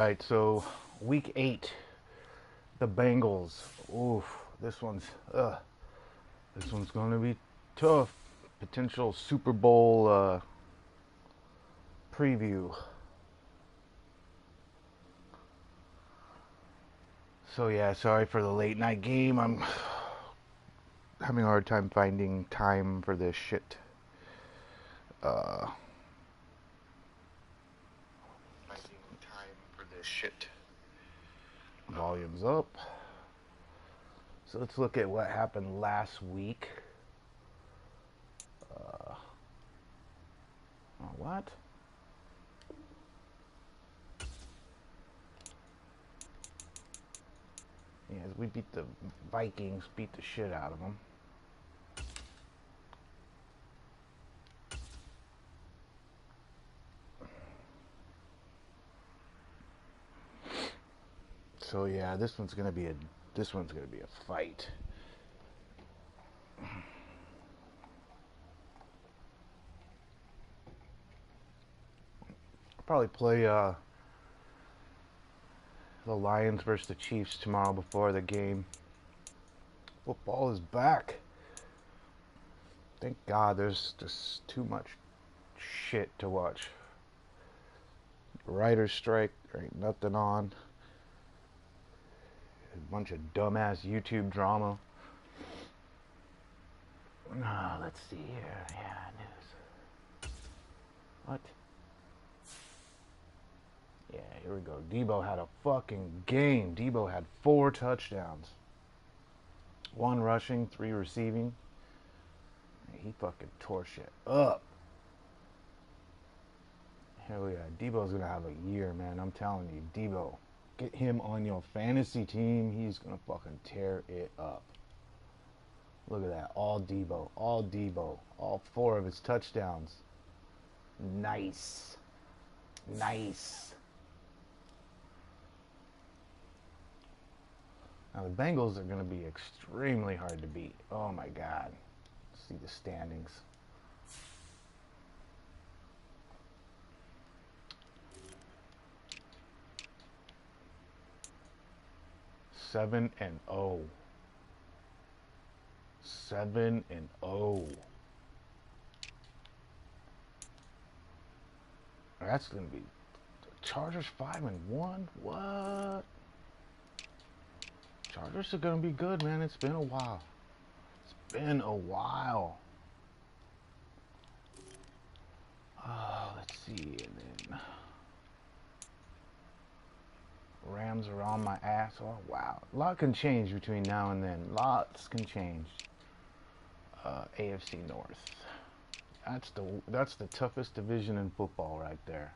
Right, so week 8, the Bengals. Oof, this one's gonna be tough. Potential Super Bowl preview. So yeah, sorry for the late night game. I'm having a hard time finding time for this shit. Uh, Volume's up. So let's look at what happened last week. What? Yeah, we beat the Vikings, beat the shit out of them. So yeah, this one's gonna be a fight. I'll probably play the Lions versus the Chiefs tomorrow before the game. Football is back. Thank God there's just too much shit to watch. Writer's strike, there ain't nothing on. A bunch of dumbass YouTube drama. Let's see here. Yeah, news. What? Yeah, here we go. Debo had a fucking game. Debo had 4 touchdowns. 1 rushing, 3 receiving. He fucking tore shit up. Hell yeah, Debo's gonna have a year, man. I'm telling you, Debo. Get him on your fantasy team. He's gonna fucking tear it up. Look at that. All Debo. All Debo. All 4 of his touchdowns. Nice. Nice. Now the Bengals are gonna be extremely hard to beat. Oh my God. Let's see the standings. 7-0. 7-0. That's gonna be Chargers 5-1. What? Chargers are gonna be good, man. It's been a while. It's been a while. Let's see, and then Rams are on my ass. Oh wow, a lot can change between now and then. Lots can change. AFC North. That's the toughest division in football right there.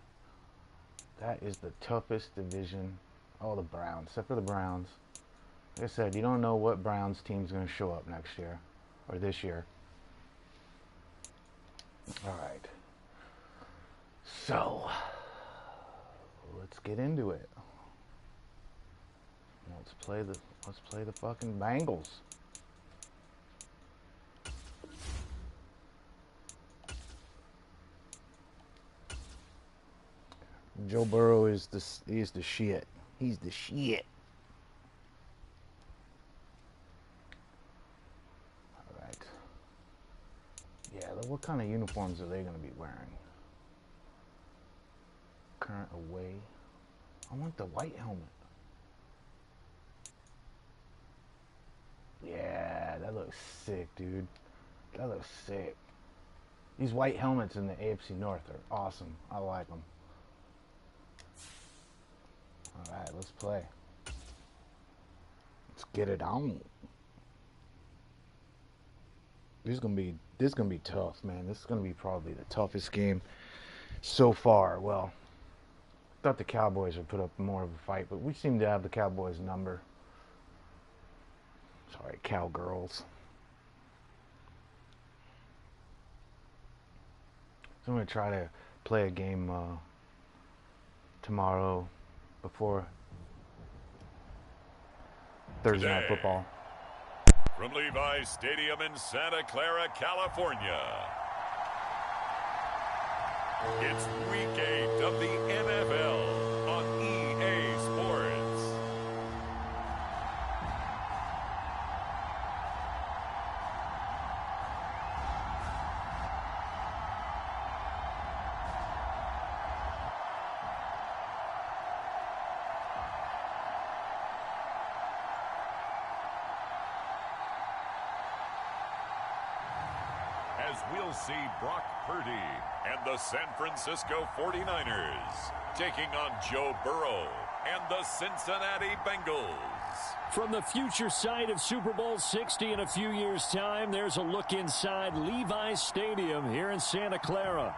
That is the toughest division. Oh, the Browns, except for the Browns. Like I said, you don't know what Browns team's going to show up next year or this year. All right. So let's get into it. Let's play the fucking Bengals. Joe Burrow is the shit. He's the shit. All right. Yeah, what kind of uniforms are they going to be wearing? Current away. I want the white helmet. Yeah, that looks sick, dude. That looks sick. These white helmets in the AFC North are awesome. I like them. All right, let's play. Let's get it on. This is gonna be tough, man. This is gonna be probably the toughest game so far. Well, I thought the Cowboys would put up more of a fight, but we seem to have the Cowboys' number. Sorry, cowgirls. So I'm gonna try to play a game tomorrow before Thursday Night Football. From Levi's Stadium in Santa Clara, California, it's Week 8 of the NFL on EA as we'll see Brock Purdy and the San Francisco 49ers taking on Joe Burrow and the Cincinnati Bengals. From the future site of Super Bowl 60 in a few years' time, there's a look inside Levi's Stadium here in Santa Clara.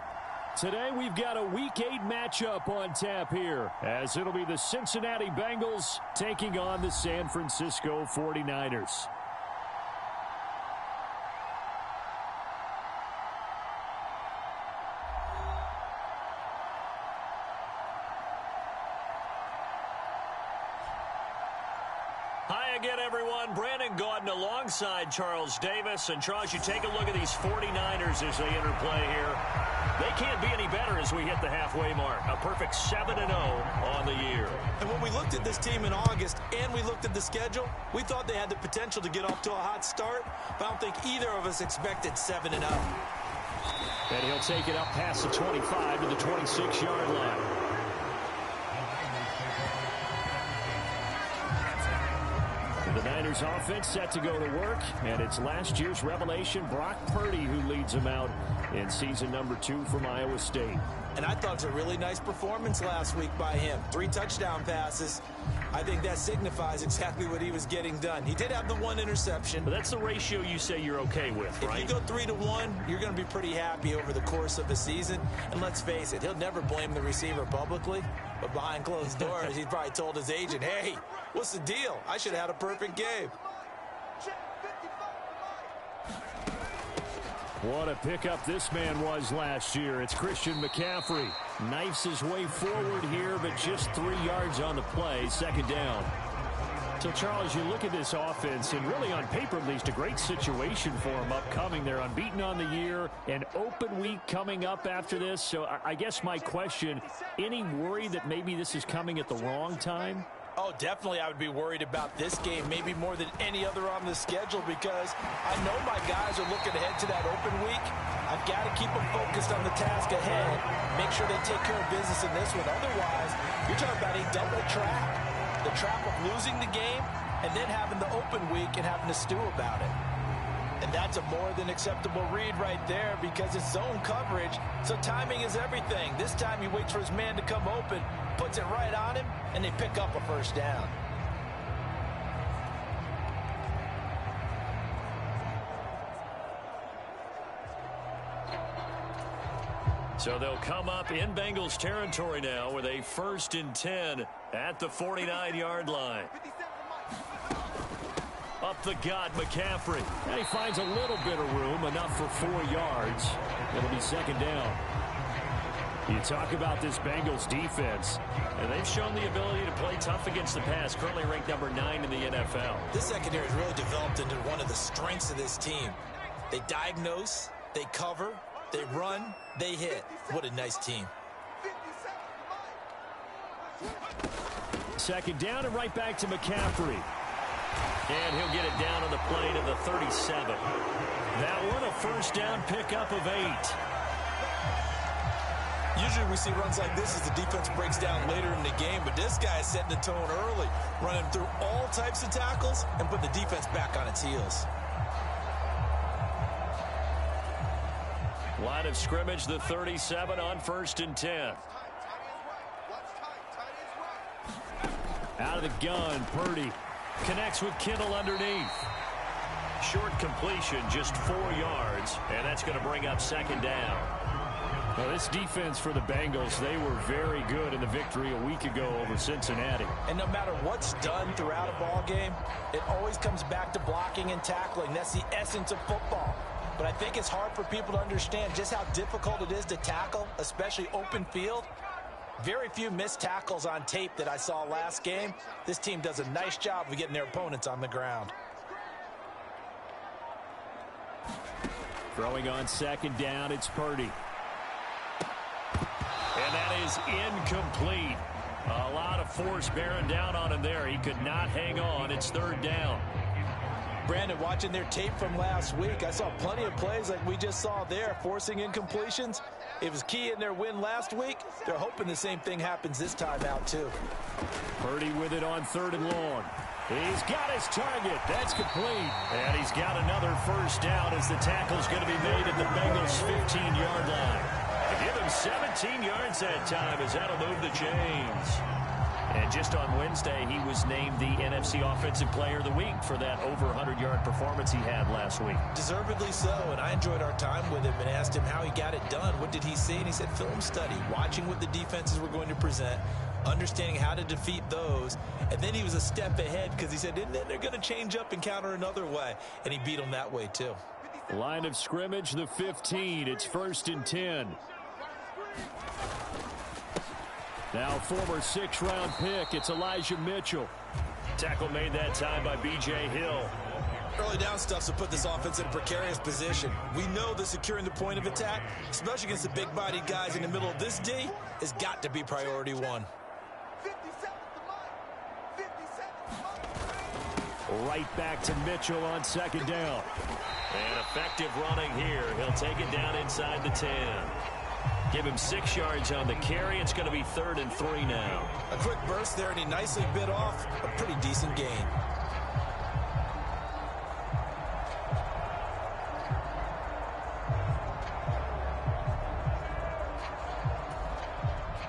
Today we've got a Week 8 matchup on tap here, as it'll be the Cincinnati Bengals taking on the San Francisco 49ers. Hi again, everyone. Brandon Gaudin alongside Charles Davis. And Charles, you take a look at these 49ers as they interplay here. They can't be any better as we hit the halfway mark. A perfect 7-0 on the year. And when we looked at this team in August and we looked at the schedule, we thought they had the potential to get off to a hot start. But I don't think either of us expected 7-0. And he'll take it up past the 25 to the 26-yard line. The Niners offense set to go to work, and it's last year's revelation, Brock Purdy, who leads them out in season number 2 from Iowa State. And I thought it was a really nice performance last week by him. 3 touchdown passes. I think that signifies exactly what he was getting done. He did have the 1 interception. But that's the ratio you say you're okay with, right? If you go 3-1, you're going to be pretty happy over the course of a season. And let's face it, he'll never blame the receiver publicly. But behind closed doors, he's probably told his agent, hey, what's the deal? I should have had a perfect game. What a pickup this man was last year. It's Christian McCaffrey. Knifes his way forward here, but just 3 yards on the play. Second down. So, Charles, you look at this offense, and really on paper at least, a great situation for them upcoming. They're unbeaten on the year, an open week coming up after this. So I guess my question, any worry that maybe this is coming at the wrong time? Oh, definitely I would be worried about this game, maybe more than any other on the schedule, because I know my guys are looking ahead to that open week. I've got to keep them focused on the task ahead, make sure they take care of business in this one. Otherwise, you're talking about a double trap. The trap of losing the game and then having the open week and having to stew about it. And that's a more than acceptable read right there because it's zone coverage, so timing is everything. This time he waits for his man to come open, puts it right on him, and they pick up a first down. So they'll come up in Bengals territory now with a 1st and 10 at the 49-yard line. Up the gut, McCaffrey. And he finds a little bit of room, enough for 4 yards. It'll be second down. You talk about this Bengals defense, and they've shown the ability to play tough against the pass, currently ranked number 9 in the NFL. This secondary has really developed into one of the strengths of this team. They diagnose, they cover, they run, they hit. What a nice team. Second down and right back to McCaffrey. And he'll get it down on the play to the 37. That one a first down pickup of 8. Usually we see runs like this as the defense breaks down later in the game, but this guy is setting the tone early, running through all types of tackles and put the defense back on its heels. Line of scrimmage, the 37 on 1st and 10. Out of the gun, Purdy connects with Kittle underneath. Short completion, just 4 yards, and that's going to bring up second down. Well, this defense for the Bengals, they were very good in the victory a week ago over Cincinnati. And no matter what's done throughout a ball game, it always comes back to blocking and tackling. That's the essence of football. But I think it's hard for people to understand just how difficult it is to tackle, especially open field. Very few missed tackles on tape that I saw last game. This team does a nice job of getting their opponents on the ground. Throwing on second down, it's Purdy. And that is incomplete. A lot of force bearing down on him there. He could not hang on. It's third down. Brandon, watching their tape from last week, I saw plenty of plays like we just saw there, forcing incompletions. It was key in their win last week. They're hoping the same thing happens this time out, too. Purdy with it on 3rd and long. He's got his target. That's complete. And he's got another first down as the tackle's going to be made at the Bengals' 15-yard line. Give him 17 yards that time as that'll move the chains. And just on Wednesday, he was named the NFC Offensive Player of the Week for that over 100-yard performance he had last week. Deservedly so, and I enjoyed our time with him and asked him how he got it done. What did he see? And he said film study, watching what the defenses were going to present, understanding how to defeat those, and then he was a step ahead because he said, and then they're going to change up and counter another way, and he beat them that way too. Line of scrimmage, the 15. It's 1st and 10. Now former 6th-round pick, it's Elijah Mitchell. Tackle made that time by B.J. Hill. Early down stuff to put this offense in a precarious position. We know that securing the point of attack, especially against the big-bodied guys in the middle of this D, has got to be priority one. Right back to Mitchell on 2nd down. And effective running here. He'll take it down inside the 10. Give him 6 yards on the carry. It's going to be 3rd and 3 now. A quick burst there, and he nicely bit off a pretty decent gain.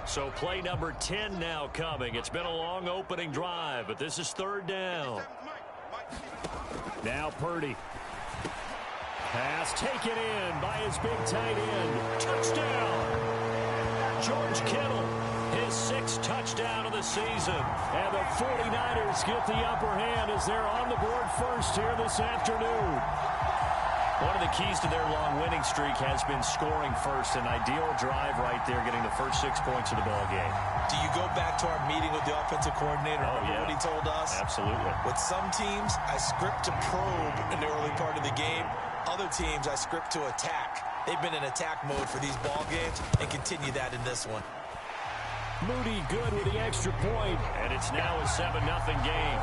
So play number 10 now coming. It's been a long opening drive, but this is 3rd down. Now Purdy. Pass taken in by his big tight end. Touchdown! George Kittle, his 6th touchdown of the season. And the 49ers get the upper hand as they're on the board first here this afternoon. One of the keys to their long winning streak has been scoring first. An ideal drive right there, getting the first 6 points of the ball game. Do you go back to our meeting with the offensive coordinator? Remember what he told us? Absolutely. With some teams, I script to probe in the early part of the game. Other teams, I script to attack. They've been in attack mode for these ball games and continue that in this one. Moody good with the extra point, and it's now a 7-0 game.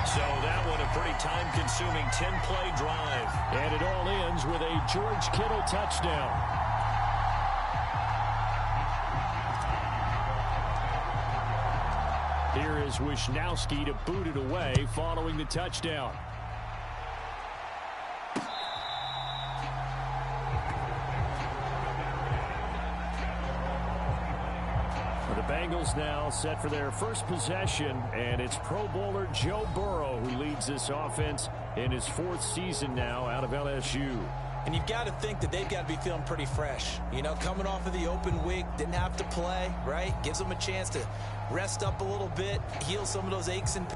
So that one a pretty time-consuming 10-play drive. And it all ends with a George Kittle touchdown. Here is Wisnowski to boot it away following the touchdown. The Bengals now set for their first possession, and it's Pro Bowler Joe Burrow who leads this offense in his 4th season now out of LSU. And you've got to think that they've got to be feeling pretty fresh. You know, coming off of the open week, didn't have to play, right? Gives them a chance to rest up a little bit, heal some of those aches and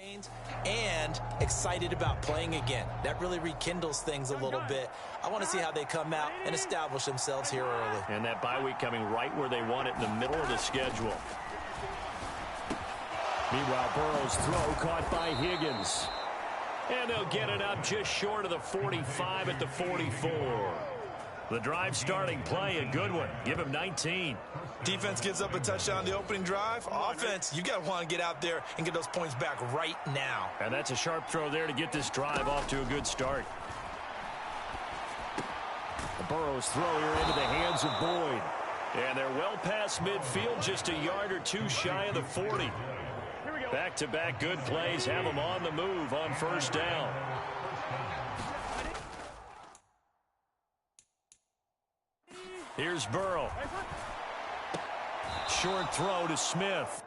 pains. And excited about playing again. That really rekindles things a little bit. I want to see how they come out and establish themselves here early. And that bye week coming right where they want it, in the middle of the schedule. Meanwhile, Burrow's throw caught by Higgins. And they'll get it up just short of the 45 at the 44. The drive starting play, a good one. Give him 19. Defense gives up a touchdown the opening drive. Offense, you got to want to get out there and get those points back right now. And that's a sharp throw there to get this drive off to a good start. The Burrow's throw here into the hands of Boyd. And they're well past midfield, just a yard or two shy of the 40. Back-to-back good plays have them on the move on first down. Here's Burrow. Short throw to Smith.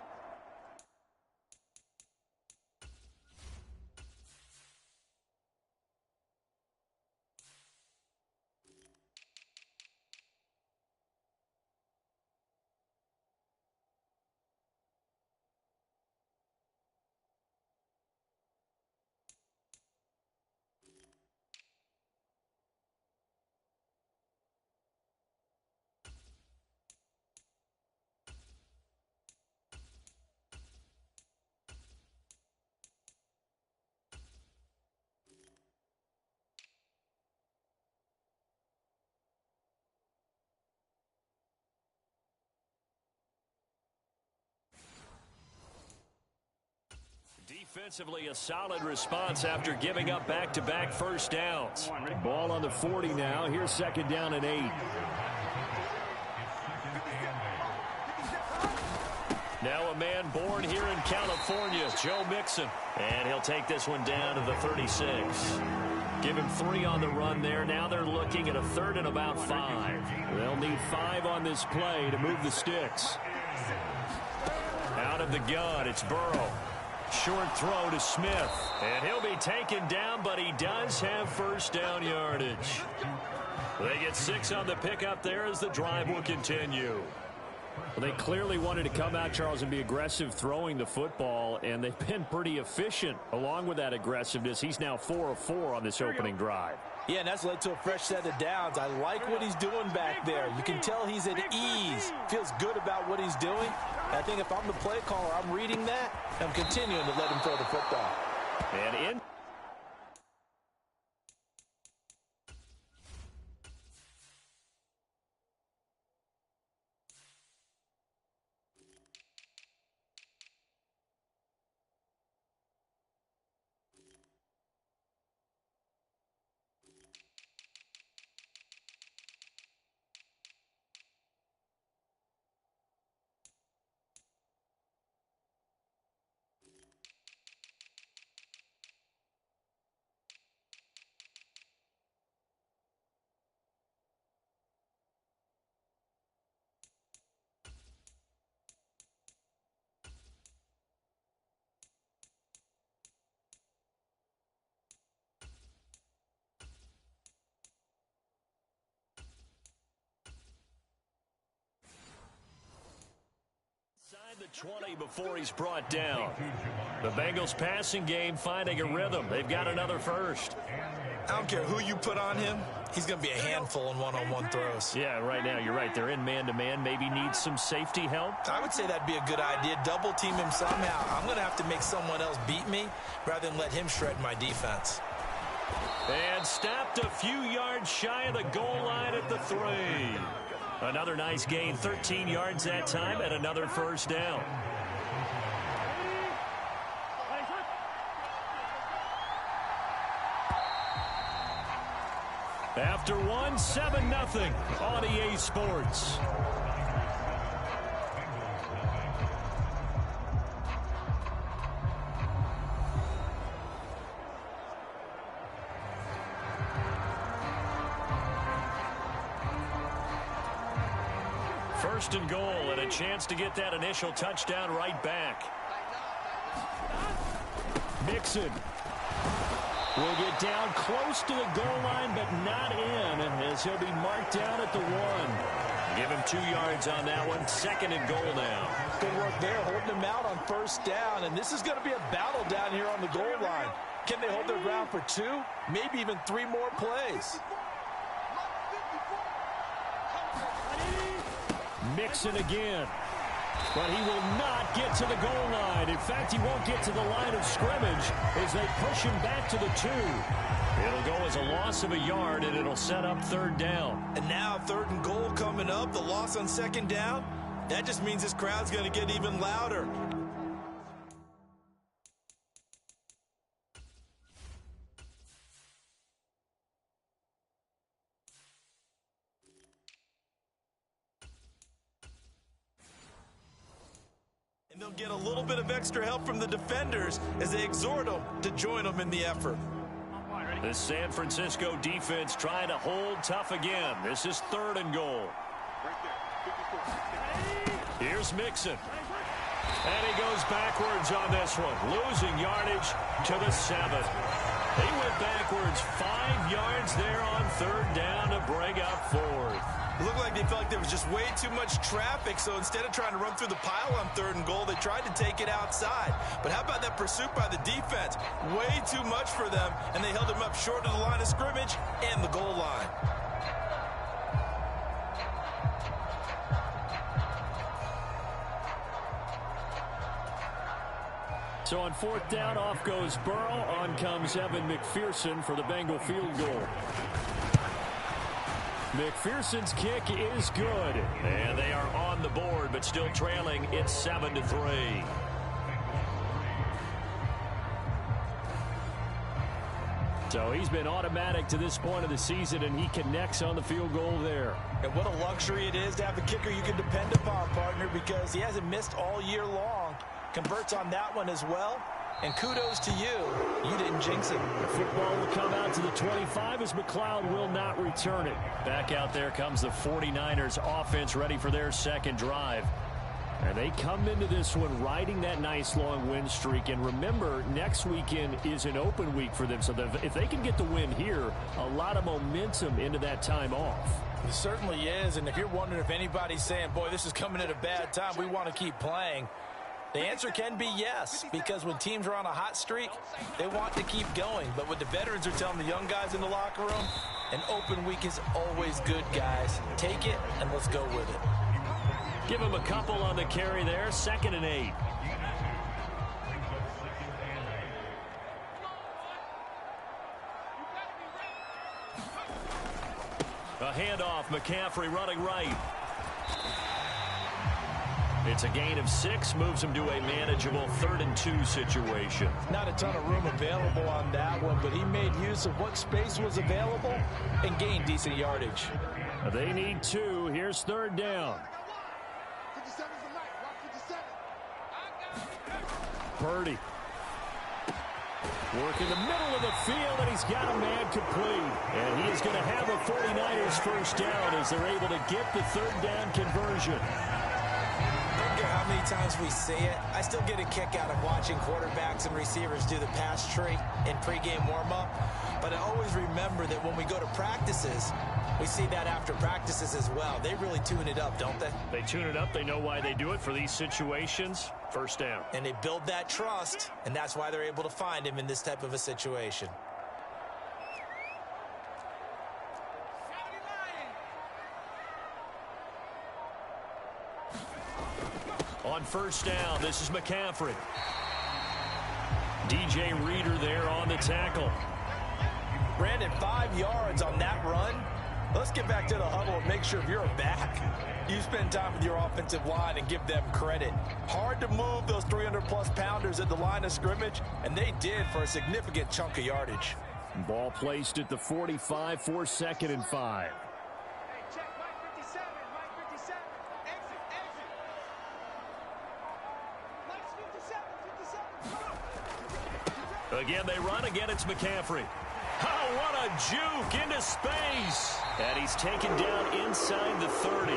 Defensively, a solid response after giving up back-to-back first downs. Ball on the 40 now. Here's second down and 8. Now a man born here in California, Joe Mixon. And he'll take this one down to the 36. Give him 3 on the run there. Now they're looking at a 3rd and about 5. They'll need 5 on this play to move the sticks. Out of the gun, it's Burrow. Short throw to Smith. And he'll be taken down, but he does have first down yardage. They get 6 on the pickup there as the drive will continue. Well, they clearly wanted to come out, Charles, and be aggressive throwing the football, and they've been pretty efficient along with that aggressiveness. He's now 4 of 4 on this opening drive. Yeah, and that's led to a fresh set of downs. I like what he's doing back there. You can tell he's at ease. Feels good about what he's doing. I think if I'm the play caller, I'm reading that. I'm continuing to let him throw the football. And in. The 20 before he's brought down. The Bengals passing game finding a rhythm. They've got another first. I don't care who you put on him. He's going to be a handful in one-on-one throws. Yeah, right now you're right. They're in man-to-man. Maybe needs some safety help. I would say that'd be a good idea. Double team him somehow. I'm going to have to make someone else beat me rather than let him shred my defense. And stopped a few yards shy of the goal line at the 3. Another nice gain, 13 yards that time, and another first down. After 1, 7-0 on EA Sports. First and goal, and a chance to get that initial touchdown right back. Mixon will get down close to the goal line, but not in, as he'll be marked down at the 1. Give him 2 yards on that one. Second and goal now. Good work there, holding him out on first down, and this is going to be a battle down here on the goal line. Can they hold their ground for 2, maybe even 3 more plays? Mixon again, but he will not get to the goal line. In fact, he won't get to the line of scrimmage as they push him back to the 2. It'll go as a loss of a yard, and it'll set up 3rd down. And now 3rd and goal coming up, the loss on 2nd down. That just means this crowd's going to get even louder. They'll get a little bit of extra help from the defenders as they exhort them to join them in the effort. The San Francisco defense trying to hold tough again. This is 3rd and goal. Here's Mixon. And he goes backwards on this one, losing yardage to the 7. He went backwards 5 yards there on 3rd down to bring up 4th. It looked like they felt like there was just way too much traffic, so instead of trying to run through the pile on 3rd and goal, they tried to take it outside. But how about that pursuit by the defense? Way too much for them, and they held him up short of the line of scrimmage and the goal line. So on 4th down, off goes Burrow. On comes Evan McPherson for the Bengal field goal. McPherson's kick is good. And they are on the board, but still trailing. It's 7-3. So he's been automatic to this point of the season, and he connects on the field goal there. And what a luxury it is to have a kicker you can depend upon, partner, because he hasn't missed all year long. Converts on that one as well. And kudos to you. You didn't jinx him. The football will come out to the 25 as McLeod will not return it. Back out there comes the 49ers offense ready for their second drive. And they come into this one riding that nice long win streak. And remember, next weekend is an open week for them. So if they can get the win here, a lot of momentum into that time off. It certainly is. And if you're wondering if anybody's saying, boy, this is coming at a bad time, we want to keep playing, the answer can be yes, because when teams are on a hot streak, they want to keep going. But what the veterans are telling the young guys in the locker room, an open week is always good, guys. Take it, and let's go with it. Give him a couple on the carry there, 2nd and 8. A handoff, McCaffrey running right. It's a gain of 6, moves him to a manageable 3rd and 2 situation. Not a ton of room available on that one, but he made use of what space was available and gained decent yardage. They need 2. Here's 3rd down. Parody. Working the middle of the field, and he's got a man complete. And he is going to have a 49ers first down as they're able to get the 3rd down conversion. I don't care how many times we say it, I still get a kick out of watching quarterbacks and receivers do the pass tree in pregame warm-up. But I always remember that when we go to practices, we see that after practices as well. They really tune it up, don't they? They tune it up. They know why they do it for these situations. First down. And they build that trust, and that's why they're able to find him in this type of a situation. On first down, this is McCaffrey. DJ Reader there on the tackle. Brandon, 5 yards on that run. Let's get back to the huddle and make sure if you're a back, you spend time with your offensive line and give them credit. Hard to move those 300-plus pounders at the line of scrimmage, and they did for a significant chunk of yardage. Ball placed at the 45 for 2nd and 5. Again, they run. Again, it's McCaffrey. Oh, what a juke into space. And he's taken down inside the 30.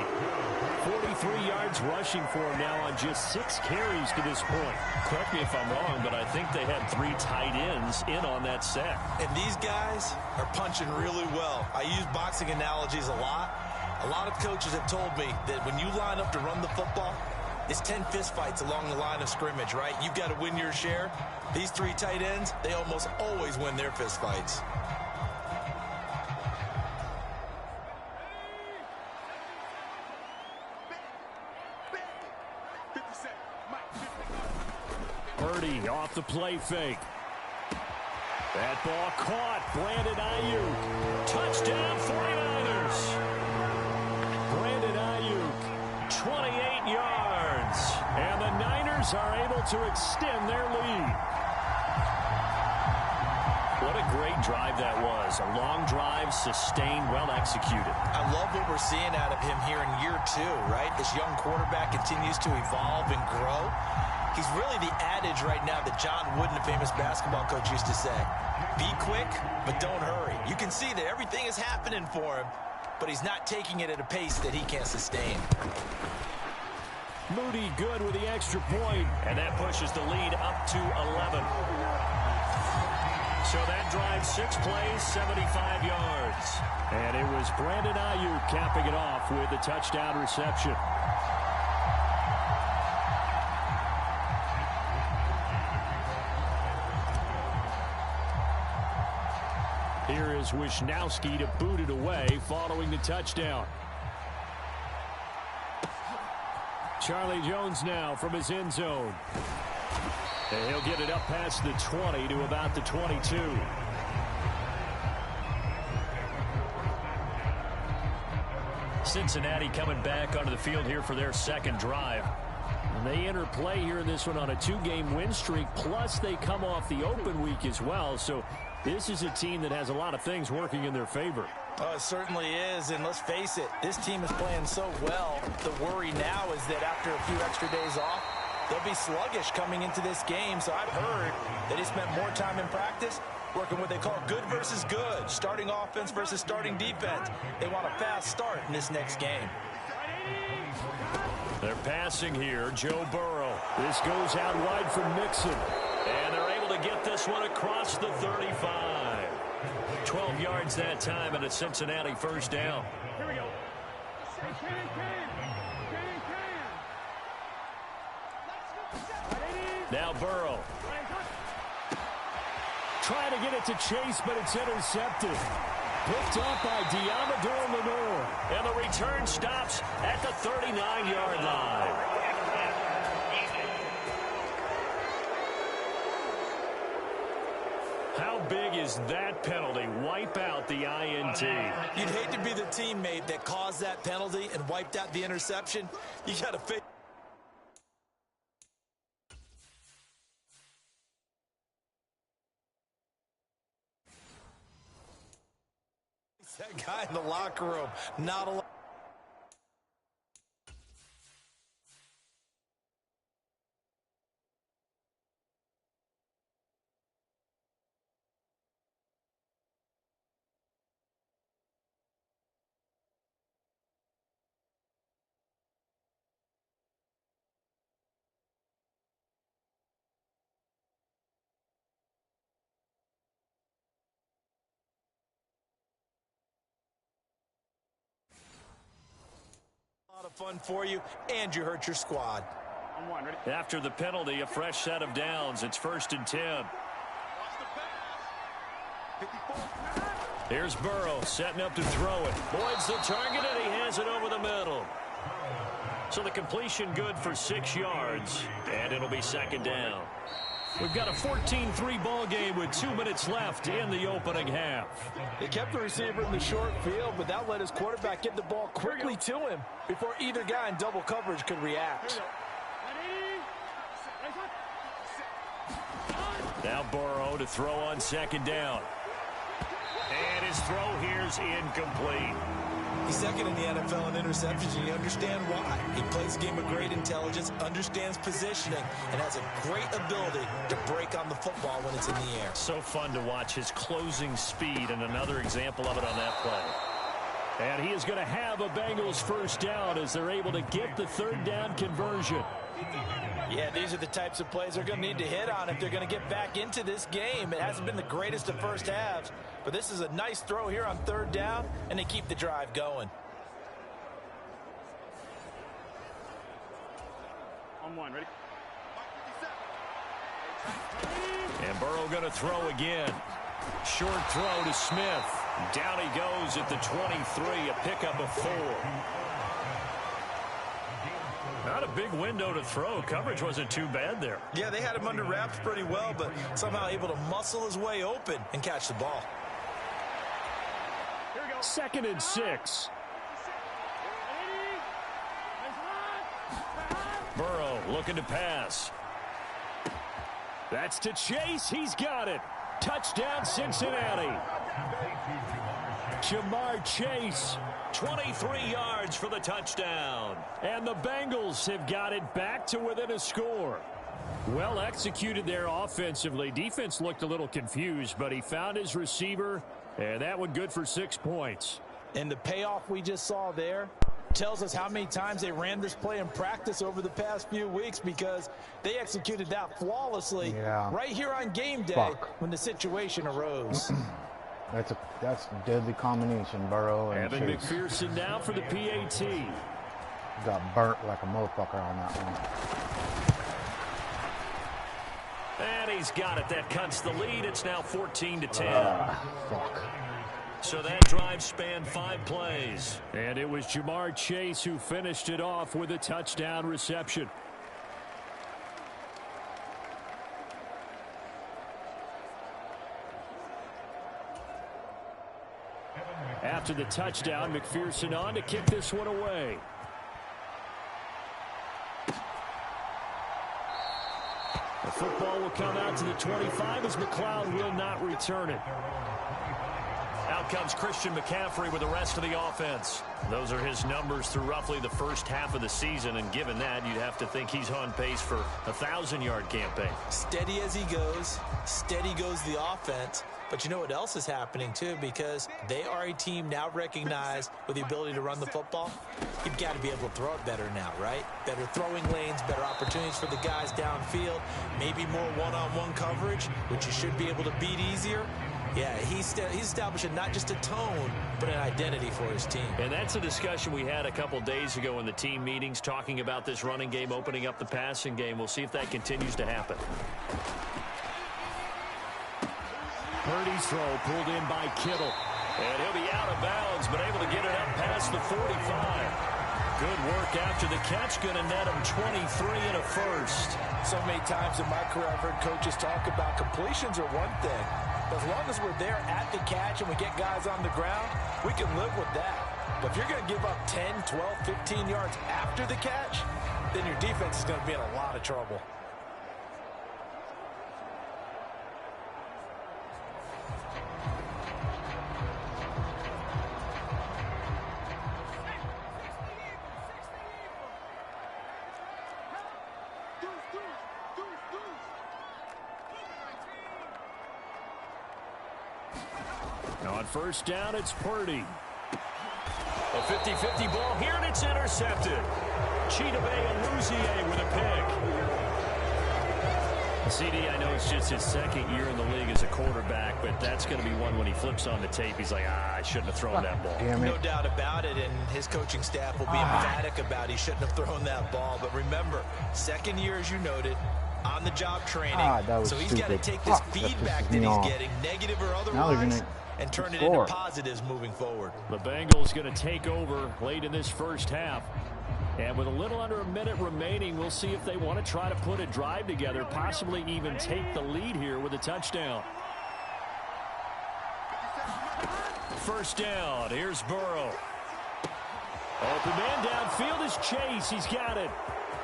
43 yards rushing for him now on just 6 carries to this point. Correct me if I'm wrong, but I think they had 3 tight ends in on that set. And these guys are punching really well. I use boxing analogies a lot. A lot of coaches have told me that when you line up to run the football, it's 10 fistfights along the line of scrimmage, right? You've got to win your share. These 3 tight ends, they almost always win their fistfights. Parody off the play fake. That ball caught. Brandon Ayuk. Touchdown 49ers. Brandon Ayuk, 28 yards. And the Niners are able to extend their lead. What a great drive that was. A long drive, sustained, well executed. I love what we're seeing out of him here in year 2, right? This young quarterback continues to evolve and grow. He's really the adage right now that John Wooden, the famous basketball coach, used to say. Be quick, but don't hurry. You can see that everything is happening for him, but he's not taking it at a pace that he can't sustain. Moody good with the extra point, and that pushes the lead up to 11. So that drive, 6 plays, 75 yards. And it was Brandon Ayuk capping it off with a touchdown reception. Here is Wisnowski to boot it away following the touchdown. Charlie Jones now from his end zone. And he'll get it up past the 20 to about the 22. Cincinnati coming back onto the field here for their second drive. And they enter play here in this one on a 2-game win streak, plus they come off the open week as well. So This is a team that has a lot of things working in their favor. Oh, it certainly is, and let's face it, this team is playing so well. The worry now is that after a few extra days off, they'll be sluggish coming into this game. So I've heard that he spent more time in practice working what they call good versus good, starting offense versus starting defense. They want a fast start in this next game. They're passing here, Joe Burrow. This goes out wide for Mixon. And they're able to get this one across the 35. 12 yards that time and a Cincinnati first down. Here we go. Now Burrow. Trying to get it to Chase, but it's intercepted. Picked up by Diamador Lenore. And the return stops at the 39-yard line. How big is that penalty? Wipe out the INT. You'd hate to be the teammate that caused that penalty and wiped out the interception. You got to face that guy in the locker room. Not a lot of fun for you, and you hurt your squad. After the penalty, a fresh set of downs. It's 1st and 10. Here's Burrow setting up to throw it. Boyd's the target, and he has it over the middle. So the completion good for 6 yards, and it'll be 2nd down. We've got a 14-3 ball game with 2 minutes left in the opening half. They kept the receiver in the short field, but that let his quarterback get the ball quickly to him before either guy in double coverage could react. Now Burrow to throw on 2nd down. And his throw here's incomplete. He's 2nd in the NFL in interceptions, and you understand why. He plays a game of great intelligence, understands positioning, and has a great ability to break on the football when it's in the air. So fun to watch his closing speed, and another example of it on that play. And he is going to have a Bengals first down as they're able to get the 3rd down conversion. Yeah, these are the types of plays they're going to need to hit on if they're going to get back into this game. It hasn't been the greatest of first halves, but this is a nice throw here on 3rd down, and they keep the drive going. On 1, ready? And Burrow going to throw again. Short throw to Smith. Down he goes at the 23, a pickup of 4. Not a big window to throw. Coverage wasn't too bad there. Yeah, they had him under wraps pretty well, but somehow able to muscle his way open and catch the ball. 2nd and 6. Burrow looking to pass. That's to Chase. He's got it. Touchdown, Cincinnati. Jamar Chase, 23 yards for the touchdown. And the Bengals have got it back to within a score. Well executed there offensively. Defense looked a little confused, but he found his receiver, and that one good for 6 points. And the payoff we just saw there tells us how many times they ran this play in practice over the past few weeks, because they executed that flawlessly right here on game day when the situation arose. That's a deadly combination, Burrow and Evan Chase. McPherson now for the PAT. Got burnt like a motherfucker on that one. And he's got it. That cuts the lead. It's now 14-10. Fuck. So that drive spanned 5 plays. And it was Jamar Chase who finished it off with a touchdown reception. After the touchdown, McPherson on to kick this one away. football will come out to the 25 as McLeod will not return it. Out comes Christian McCaffrey with the rest of the offense. Those are his numbers through roughly the first half of the season, and given that, you'd have to think he's on pace for a 1,000-yard campaign. Steady as he goes, steady goes the offense. But you know what else is happening, too, because they are a team now recognized with the ability to run the football. You've got to be able to throw it better now, right? Better throwing lanes, better opportunities for the guys downfield, maybe more one-on-one coverage, which you should be able to beat easier. Yeah, he's establishing not just a tone, but an identity for his team. And that's a discussion we had a couple days ago in the team meetings, talking about this running game, opening up the passing game. We'll see if that continues to happen. Purdy's throw pulled in by Kittle. And he'll be out of bounds, but able to get it up past the 45. Good work after the catch. Going to net him 23 and a first. So many times in my career I've heard coaches talk about completions are one thing. But as long as we're there at the catch and we get guys on the ground, we can live with that. But if you're going to give up 10, 12, 15 yards after the catch, then your defense is going to be in a lot of trouble. On first down, it's Purdy. A 50-50 ball here, and it's intercepted. Chidobe Awuzie with a pick. CD, I know it's just his second year in the league as a quarterback, but that's going to be one when he flips on the tape. He's like, I shouldn't have thrown that ball. No doubt about it, and his coaching staff will be emphatic about he shouldn't have thrown that ball. But remember, second year, as you noted, on-the-job training. So he's got to take this feedback that he's getting, negative or otherwise, and turn it into positives moving forward. The Bengals going to take over late in this first half. And with a little under a minute remaining, we'll see if they want to try to put a drive together, possibly even take the lead here with a touchdown. First down. Here's Burrow. Open man downfield is Chase. He's got it.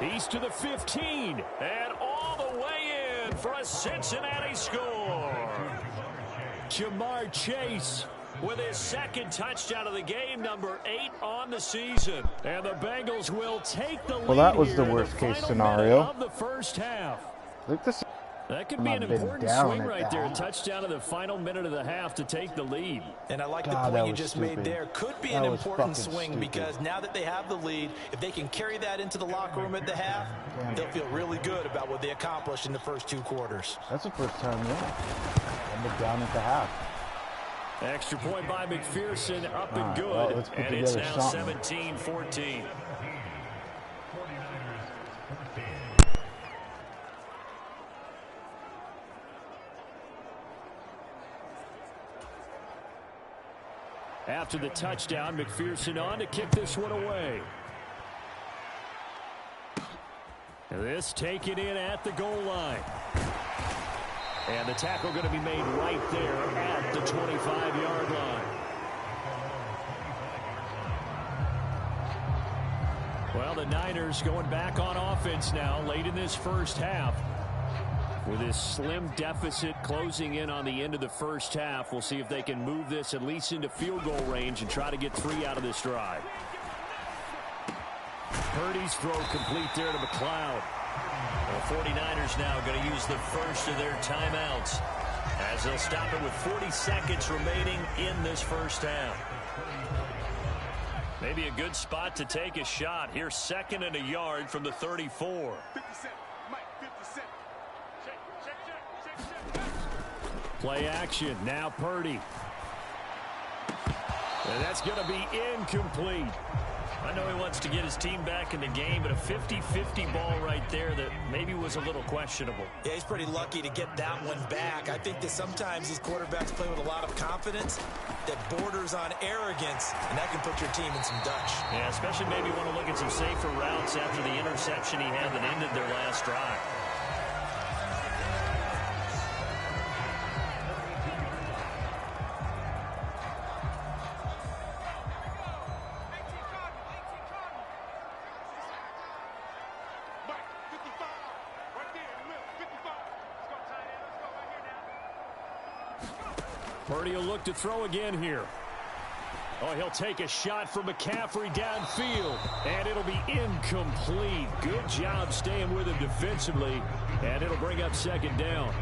He's to the 15. And all the way in for a Cincinnati score. Jamar Chase with his second touchdown of the game, number 8 on the season. And the Bengals will take the lead. Well, that was the worst case scenario of the first half. Look, this That could be an important swing right there. A touchdown in the final minute of the half to take the lead. And I like the point you just made there. Could be an important swing because now that they have the lead, if they can carry that into the locker room at the half, they'll feel really good about what they accomplished in the first 2 quarters. That's the first time, yeah. Ended down at the half. Extra point by McPherson, up and good. Well, and it's now 17-14. After the touchdown, McPherson on to kick this one away. This taken in at the goal line. And the tackle going to be made right there at the 25-yard line. Well, the Niners going back on offense now late in this first half. With this slim deficit closing in on the end of the first half, we'll see if they can move this at least into field goal range and try to get 3 out of this drive. Purdy's throw complete there to McLeod. The 49ers now going to use the first of their timeouts as they'll stop it with 40 seconds remaining in this first half. Maybe a good spot to take a shot. Here's 2nd and a yard from the 34. Play action. Now Purdy. And that's going to be incomplete. I know he wants to get his team back in the game, but a 50-50 ball right there that maybe was a little questionable. Yeah, he's pretty lucky to get that one back. I think that sometimes these quarterbacks play with a lot of confidence that borders on arrogance, and that can put your team in some Dutch. Yeah, especially maybe want to look at some safer routes after the interception he had that ended their last drive. Parody will look to throw again here. Oh, he'll take a shot from McCaffrey downfield, and it'll be incomplete. Good job staying with him defensively, and it'll bring up second down.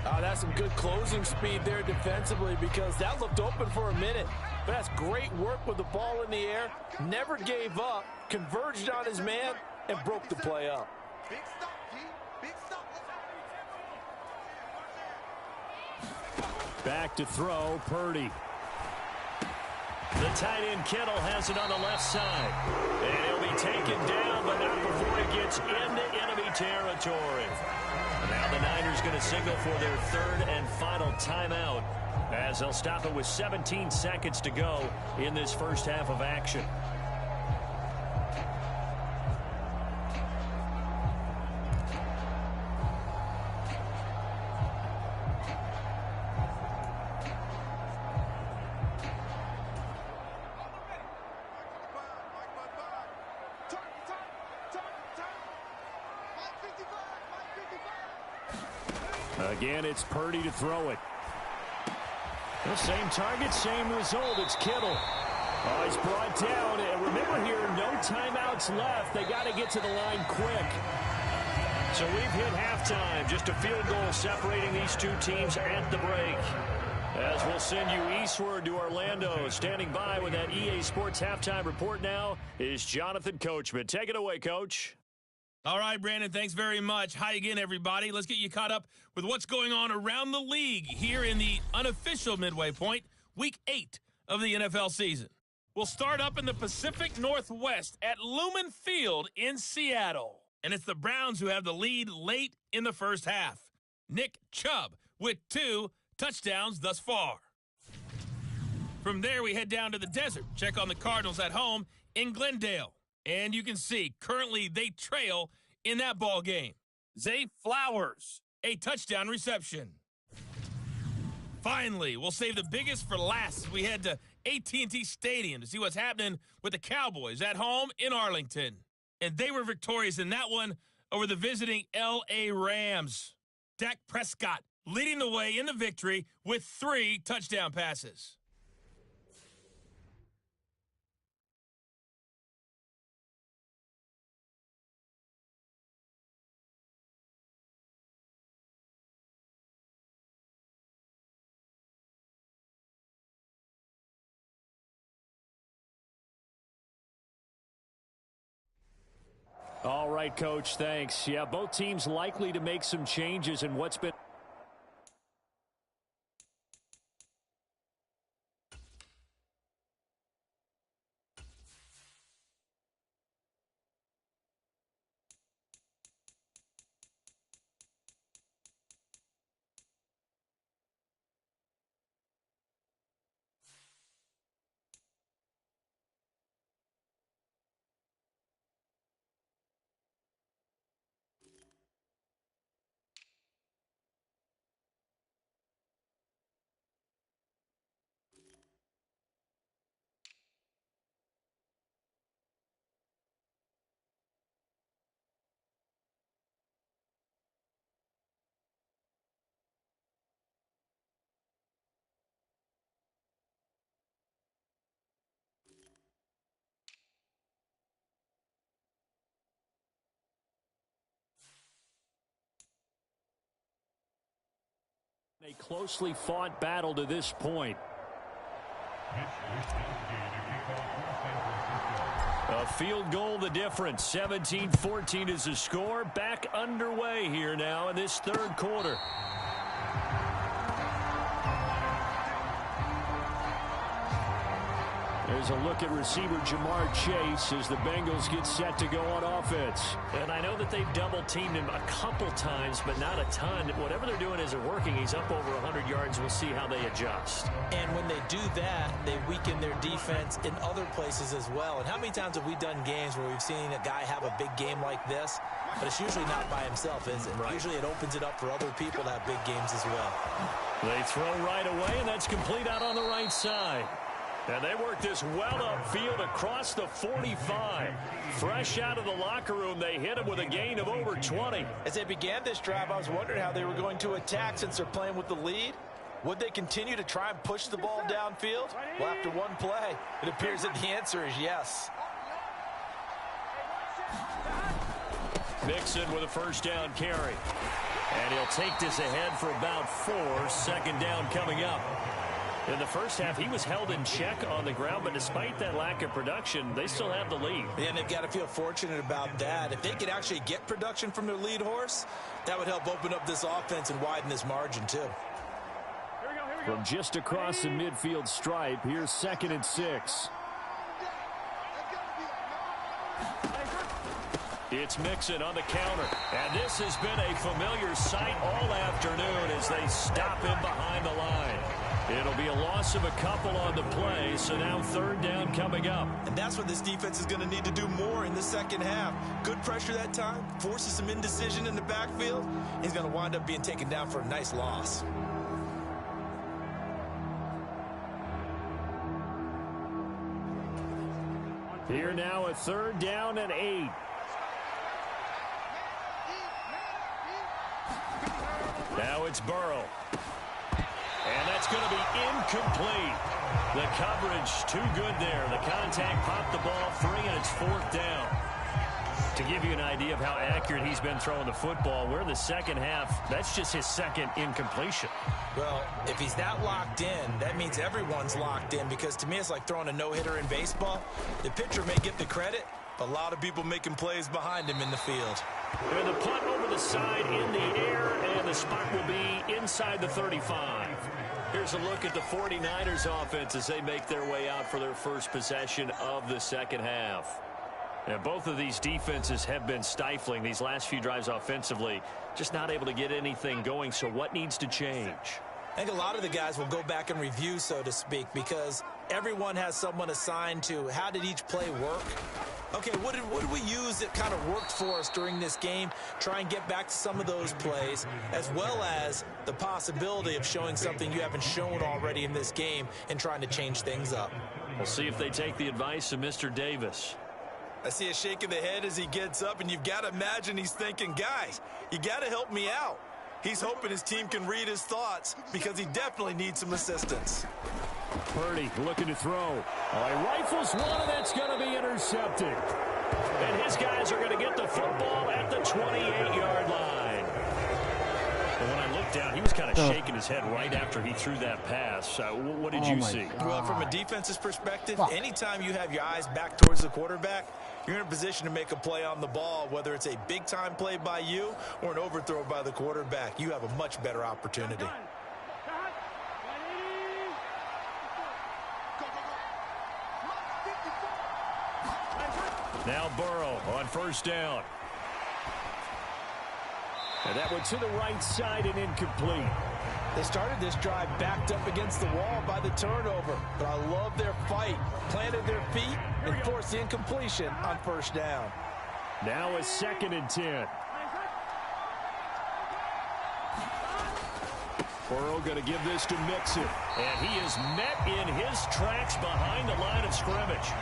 That's some good closing speed there defensively, because that looked open for a minute. But that's great work with the ball in the air. Never gave up, converged on his man, and broke the play up. Big stop, G. Big stop. Back to throw, Parody. The tight end Kittle has it on the left side. And he'll be taken down, but not before he gets into enemy territory. Now the Niners going to signal for their third and final timeout, as they'll stop it with 17 seconds to go in this first half of action. Again, it's Parody to throw it. The same target, same result. It's Kittle. Oh, he's brought down. And remember here, no timeouts left. They got to get to the line quick. So we've hit halftime. Just a field goal separating these two teams at the break. As we'll send you eastward to Orlando. Standing by with that EA Sports halftime report now is Jonathan Coachman. Take it away, Coach. All right, Brandon, thanks very much. Hi again, everybody. Let's get you caught up with what's going on around the league here in the unofficial midway point, Week 8 of the NFL season. We'll start up in the Pacific Northwest at Lumen Field in Seattle. And it's the Browns who have the lead late in the first half. Nick Chubb with 2 touchdowns thus far. From there, we head down to the desert. Check on the Cardinals at home in Glendale. And you can see, currently, they trail in that ball game. Zay Flowers, a touchdown reception. Finally, we'll save the biggest for last as we head to AT&T Stadium to see what's happening with the Cowboys at home in Arlington. And they were victorious in that one over the visiting L.A. Rams. Dak Prescott leading the way in the victory with 3 touchdown passes. All right, Coach, thanks. Yeah, both teams likely to make some changes in what's been... A closely fought battle to this point. A field goal the difference. 17-14 is the score. Back underway here now in this third quarter. There's a look at receiver Jamar Chase as the Bengals get set to go on offense. And I know that they've double-teamed him a couple times, but not a ton. Whatever they're doing isn't working. He's up over 100 yards. We'll see how they adjust. And when they do that, they weaken their defense in other places as well. And how many times have we done games where we've seen a guy have a big game like this, but it's usually not by himself, is it? Right. Usually it opens it up for other people to have big games as well. They throw right away, and that's complete out on the right side. And they work this well upfield across the 45. Fresh out of the locker room, they hit him with a gain of over 20. As they began this drive, I was wondering how they were going to attack since they're playing with the lead. Would they continue to try and push the ball downfield? Well, after one play, it appears that the answer is yes. Mixon with a first down carry. And he'll take this ahead for about 4. Second down coming up. In the first half, he was held in check on the ground, but despite that lack of production, they still have the lead. And they've got to feel fortunate about that. If they could actually get production from their lead horse, that would help open up this offense and widen this margin too. From just across the midfield stripe, here's 2nd and 6. It's Mixon on the counter. And this has been a familiar sight all afternoon as they stop him behind the line. It'll be a loss of a couple on the play, so now 3rd down coming up. And that's what this defense is going to need to do more in the second half. Good pressure that time, forces some indecision in the backfield. He's going to wind up being taken down for a nice loss. Here now, a 3rd down and 8. Now it's Burrow. And that's going to be incomplete. The coverage too good there. The contact popped the ball free, and it's 4th down. To give you an idea of how accurate he's been throwing the football, we're in the second half. That's just his 2nd incompletion. Well, if he's that locked in, that means everyone's locked in, because to me it's like throwing a no-hitter in baseball. The pitcher may get the credit, but a lot of people making plays behind him in the field. And the punt over the side in the air, and the spot will be inside the 35. Here's a look at the 49ers offense as they make their way out for their first possession of the second half. Now, both of these defenses have been stifling these last few drives offensively, just not able to get anything going. So what needs to change? I think a lot of the guys will go back and review, so to speak, because everyone has someone assigned to how did each play work. Okay, what did we use that kind of worked for us during this game? Try and get back to some of those plays, as well as the possibility of showing something you haven't shown already in this game and trying to change things up. We'll see if they take the advice of Mr. Davis. I see a shake of the head as he gets up, and you've got to imagine he's thinking, guys, you got to help me out. He's hoping his team can read his thoughts because he definitely needs some assistance. Parody looking to throw. Oh, he rifles one, and that's going to be intercepted. And his guys are going to get the football at the 28-yard line. And when I looked down, he was kind of shaking his head right after he threw that pass. What did you see? God. Well, from a defense's perspective, anytime you have your eyes back towards the quarterback, you're in a position to make a play on the ball, whether it's a big-time play by you or an overthrow by the quarterback. You have a much better opportunity. Now Burrow on first down. And that one to the right side and incomplete. They started this drive backed up against the wall by the turnover, but I love their fight. Planted their feet and forced the incompletion on first down. Now a 2nd and 10. Burrow going to give this to Mixon. And he is met in his tracks behind the line of scrimmage.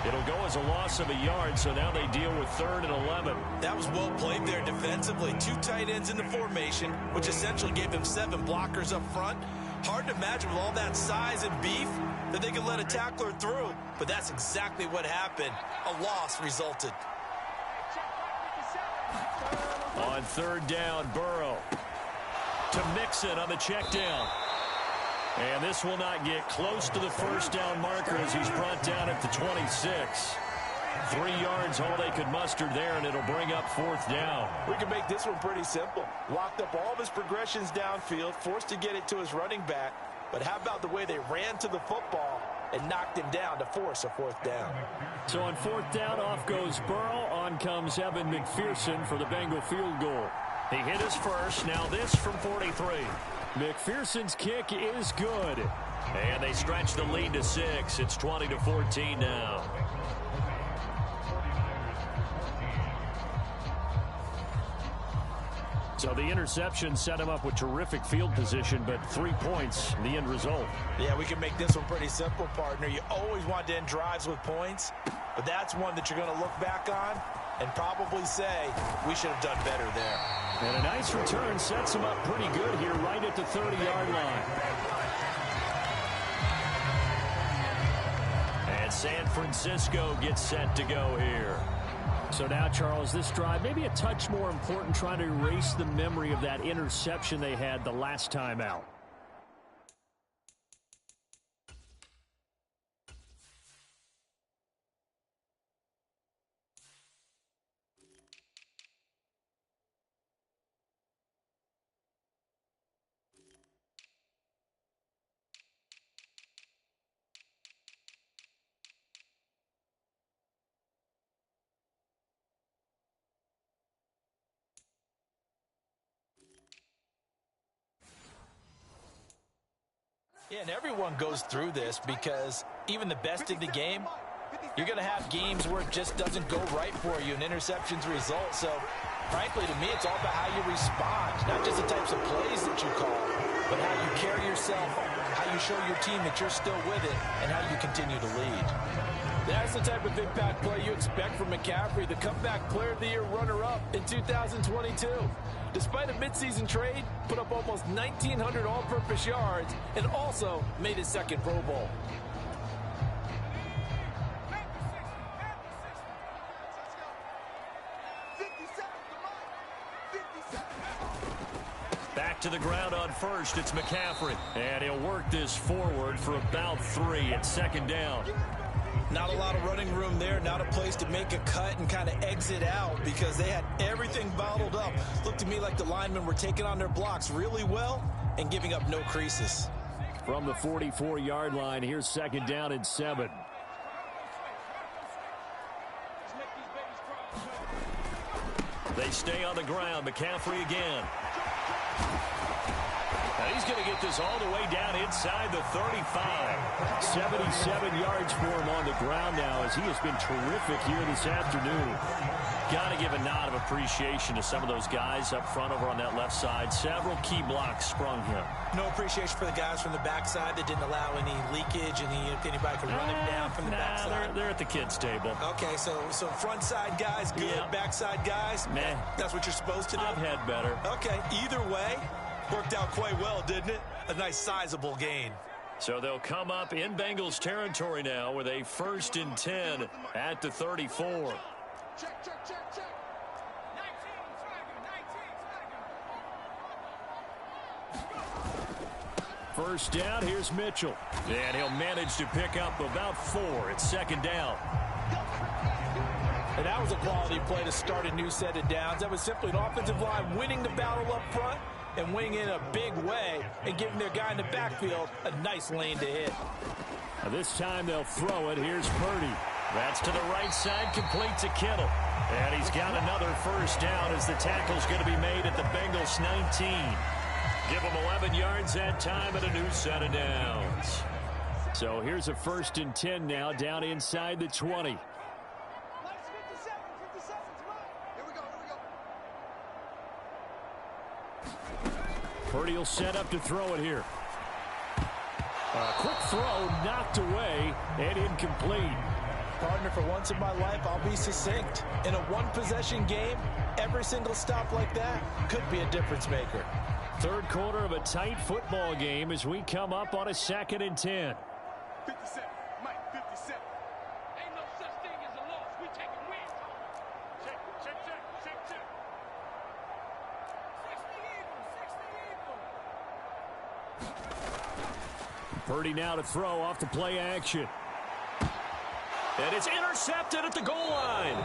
It'll go as a loss of a yard, so now they deal with 3rd and 11. That was well played there defensively. 2 tight ends in the formation, which essentially gave them 7 blockers up front. Hard to imagine with all that size and beef that they could let a tackler through, but that's exactly what happened. A loss resulted. On 3rd down, Burrow to Mixon on the check down. And this will not get close to the first down marker as he's brought down at the 26. 3 yards, all they could muster there, and it'll bring up 4th down. We can make this one pretty simple. Locked up all of his progressions downfield, forced to get it to his running back. But how about the way they ran to the football and knocked him down to force a 4th down? So on 4th down, off goes Burrow. On comes Evan McPherson for the Bengal field goal. He hit his first. Now this from 43. McPherson's kick is good. And they stretch the lead to 6. It's 20-14 now. So the interception set him up with terrific field position, but 3 points, the end result. Yeah, we can make this one pretty simple, partner. You always want to end drives with points, but that's one that you're going to look back on and probably say, we should have done better there. And a nice return sets him up pretty good here right at the 30-yard line. San Francisco gets set to go here. So now, Charles, this drive maybe a touch more important, trying to erase the memory of that interception they had the last time out. Yeah, and everyone goes through this because even the best in the game, you're going to have games where it just doesn't go right for you, and interceptions result. So, frankly, to me, it's all about how you respond, not just the types of plays that you call, but how you carry yourself, how you show your team that you're still with it, and how you continue to lead. That's the type of impact play you expect from McCaffrey, the comeback player of the year runner-up in 2022. Despite a midseason trade, put up almost 1,900 all-purpose yards and also made his second Pro Bowl. Back to the ground on first. It's McCaffrey. And he'll work this forward for about 3 at second down. Not a lot of running room there, not a place to make a cut and kind of exit out because they had everything bottled up. Looked to me like the linemen were taking on their blocks really well and giving up no creases. From the 44-yard line, here's second down and 7. They stay on the ground. McCaffrey again. And he's going to get this all the way down inside the 35. 77 yards for him on the ground now as he has been terrific here this afternoon. Got to give a nod of appreciation to some of those guys up front over on that left side. Several key blocks sprung him. No appreciation for the guys from the backside that didn't allow any leakage, and if anybody could run him down from the backside. They're at the kids' table. Okay, so front side guys, good. Yeah. Backside guys, meh. That's what you're supposed to do? I've had better. Okay, either way, worked out quite well, didn't it? A nice sizable gain. So they'll come up in Bengals territory now with a 1st and 10 at the 34. Check. 1st down, here's Mitchell. And he'll manage to pick up about 4 at second down. And that was a quality play to start a new set of downs. That was simply an offensive line winning the battle up front and winning in a big way and giving their guy in the backfield a nice lane to hit. Now this time they'll throw it. Here's Parody. That's to the right side, complete to Kittle. And he's got another 1st down as the tackle's going to be made at the Bengals 19. Give him 11 yards that time and a new set of downs. So here's a 1st and 10 now down inside the 20. Purdy will set up to throw it here. A quick throw knocked away and incomplete. Partner, for once in my life, I'll be succinct. In a one-possession game, every single stop like that could be a difference maker. 3rd quarter of a tight football game as we come up on a 2nd and 10. 57, Mike, 57. Ain't no such thing as a loss. We take a win. Check. 60 Eagles. Purdy now to throw off the play action. And it's intercepted at the goal line.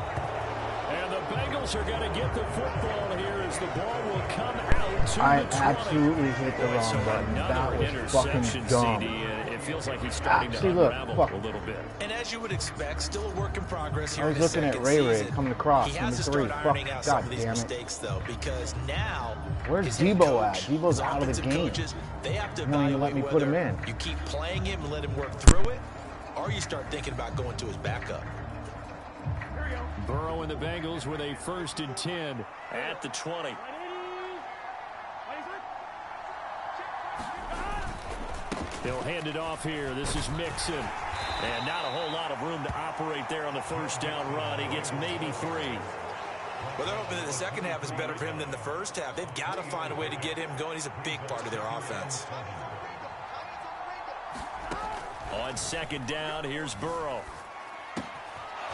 And the Bengals are going to get the football here as the ball will come out to I the 20. absolutely hit the wrong button. That was fucking dumb. It feels like he's starting to unravel a little bit. And as you would expect, still a work in progress here. I was looking at Ray coming across. He has to start ironing out some of these mistakes, though, because now where's Debo at? Debo's out of the game. Coaches, they have to Won't even let me put him in. You keep playing him and let him work through it, or you start thinking about going to his backup. Burrow and the Bengals with a 1st and 10 at the 20. They'll hand it off here. This is Mixon. And not a whole lot of room to operate there on the 1st down run. He gets maybe 3. Well, they're hoping that the second half is better for him than the first half. They've got to find a way to get him going. He's a big part of their offense. On 2nd down, here's Burrow.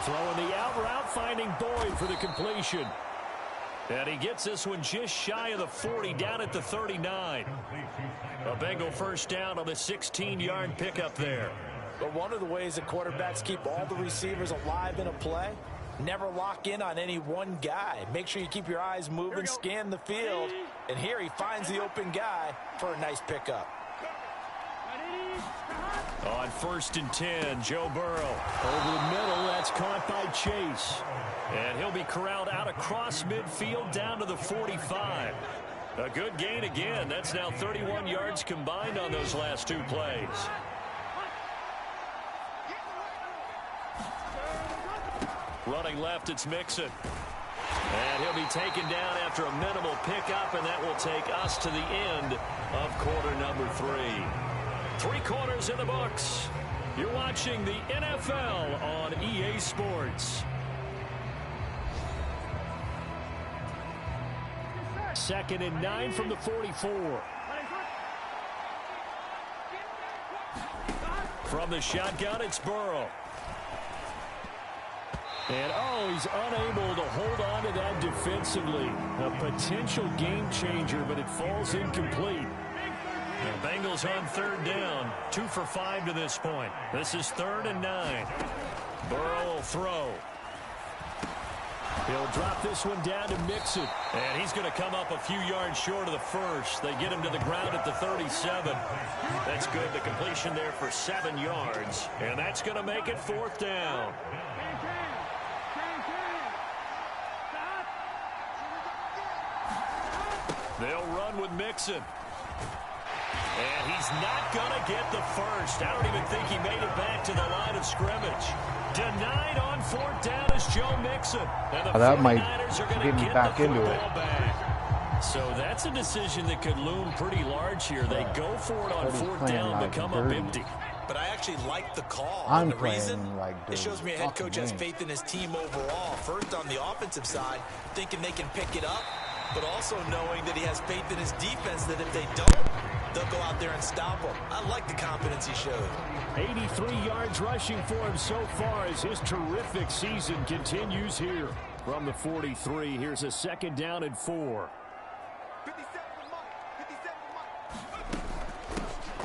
Throwing the out route, finding Boyd for the completion. And he gets this one just shy of the 40, down at the 39. A Bengal first down on the 16-yard pickup there. But one of the ways that quarterbacks keep all the receivers alive in a play, never lock in on any one guy. Make sure you keep your eyes moving, scan the field. And here he finds the open guy for a nice pickup. On 1st and 10, Joe Burrow. Over the middle, that's caught by Chase. And he'll be corralled out across midfield down to the 45. A good gain again. That's now 31 yards combined on those last 2 plays. Running left, it's Mixon. And he'll be taken down after a minimal pickup, and that will take us to the end of quarter number 3. 3 quarters in the books. You're watching the NFL on EA Sports. 2nd and 9 from the 44. From the shotgun, it's Burrow. And, he's unable to hold on to that defensively. A potential game changer, but it falls incomplete. The Bengals on 3rd down. 2 for 5 to this point. This is 3rd and 9. Burrow will throw. He'll drop this one down to Mixon. And he's going to come up a few yards short of the first. They get him to the ground at the 37. That's good. The completion there for 7 yards. And that's going to make it 4th down. They'll run with Mixon. And he's not going to get the first. I don't even think he made it back to the line of scrimmage. Denied on 4th down is Joe Mixon. And the that might 49ers are going get to me get back the into it. football back. So that's a decision that could loom pretty large here. They go for it on 4th down, but come up empty. But I actually like the call. I'm and the playing reason, like it shows me a head coach has game. faith in his team overall. First on the offensive side, thinking they can pick it up, but also knowing that he has faith in his defense that if they don't, they'll go out there and stop him. I like the confidence he showed. 83 yards rushing for him so far as his terrific season continues here. From the 43, here's a 2nd down and 4.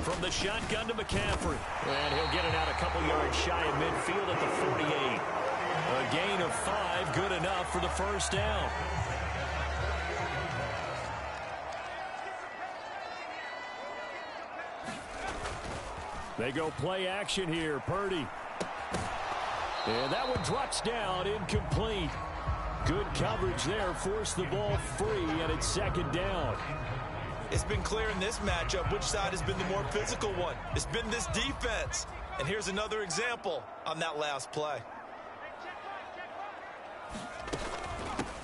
From the shotgun to McCaffrey. And he'll get it out a couple yards shy of midfield at the 48. A gain of 5, good enough for the first down. They go play action here. Parody. And that one drops down, incomplete. Good coverage there, forced the ball free, and it's 2nd down. It's been clear in this matchup which side has been the more physical one. It's been this defense. And here's another example on that last play.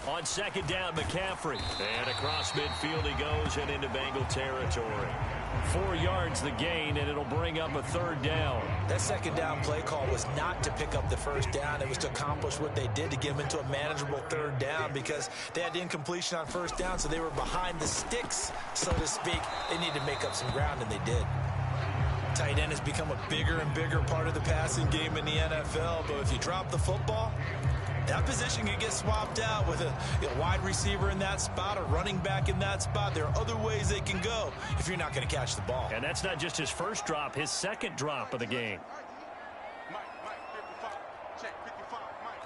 On 2nd down, McCaffrey. And across midfield he goes and into Bengal territory. 4 yards the gain, and it'll bring up a 3rd down. That 2nd down play call was not to pick up the first down. It was to accomplish what they did to get them into a manageable 3rd down because they had incompletion on 1st down, so they were behind the sticks, so to speak. They needed to make up some ground, and they did. Tight end has become a bigger and bigger part of the passing game in the NFL, but if you drop the football, that position can get swapped out with a wide receiver in that spot, a running back in that spot. There are other ways they can go if you're not going to catch the ball. And that's not just his first drop, his 2nd drop of the game. Mike, 55. Check, 55, Mike.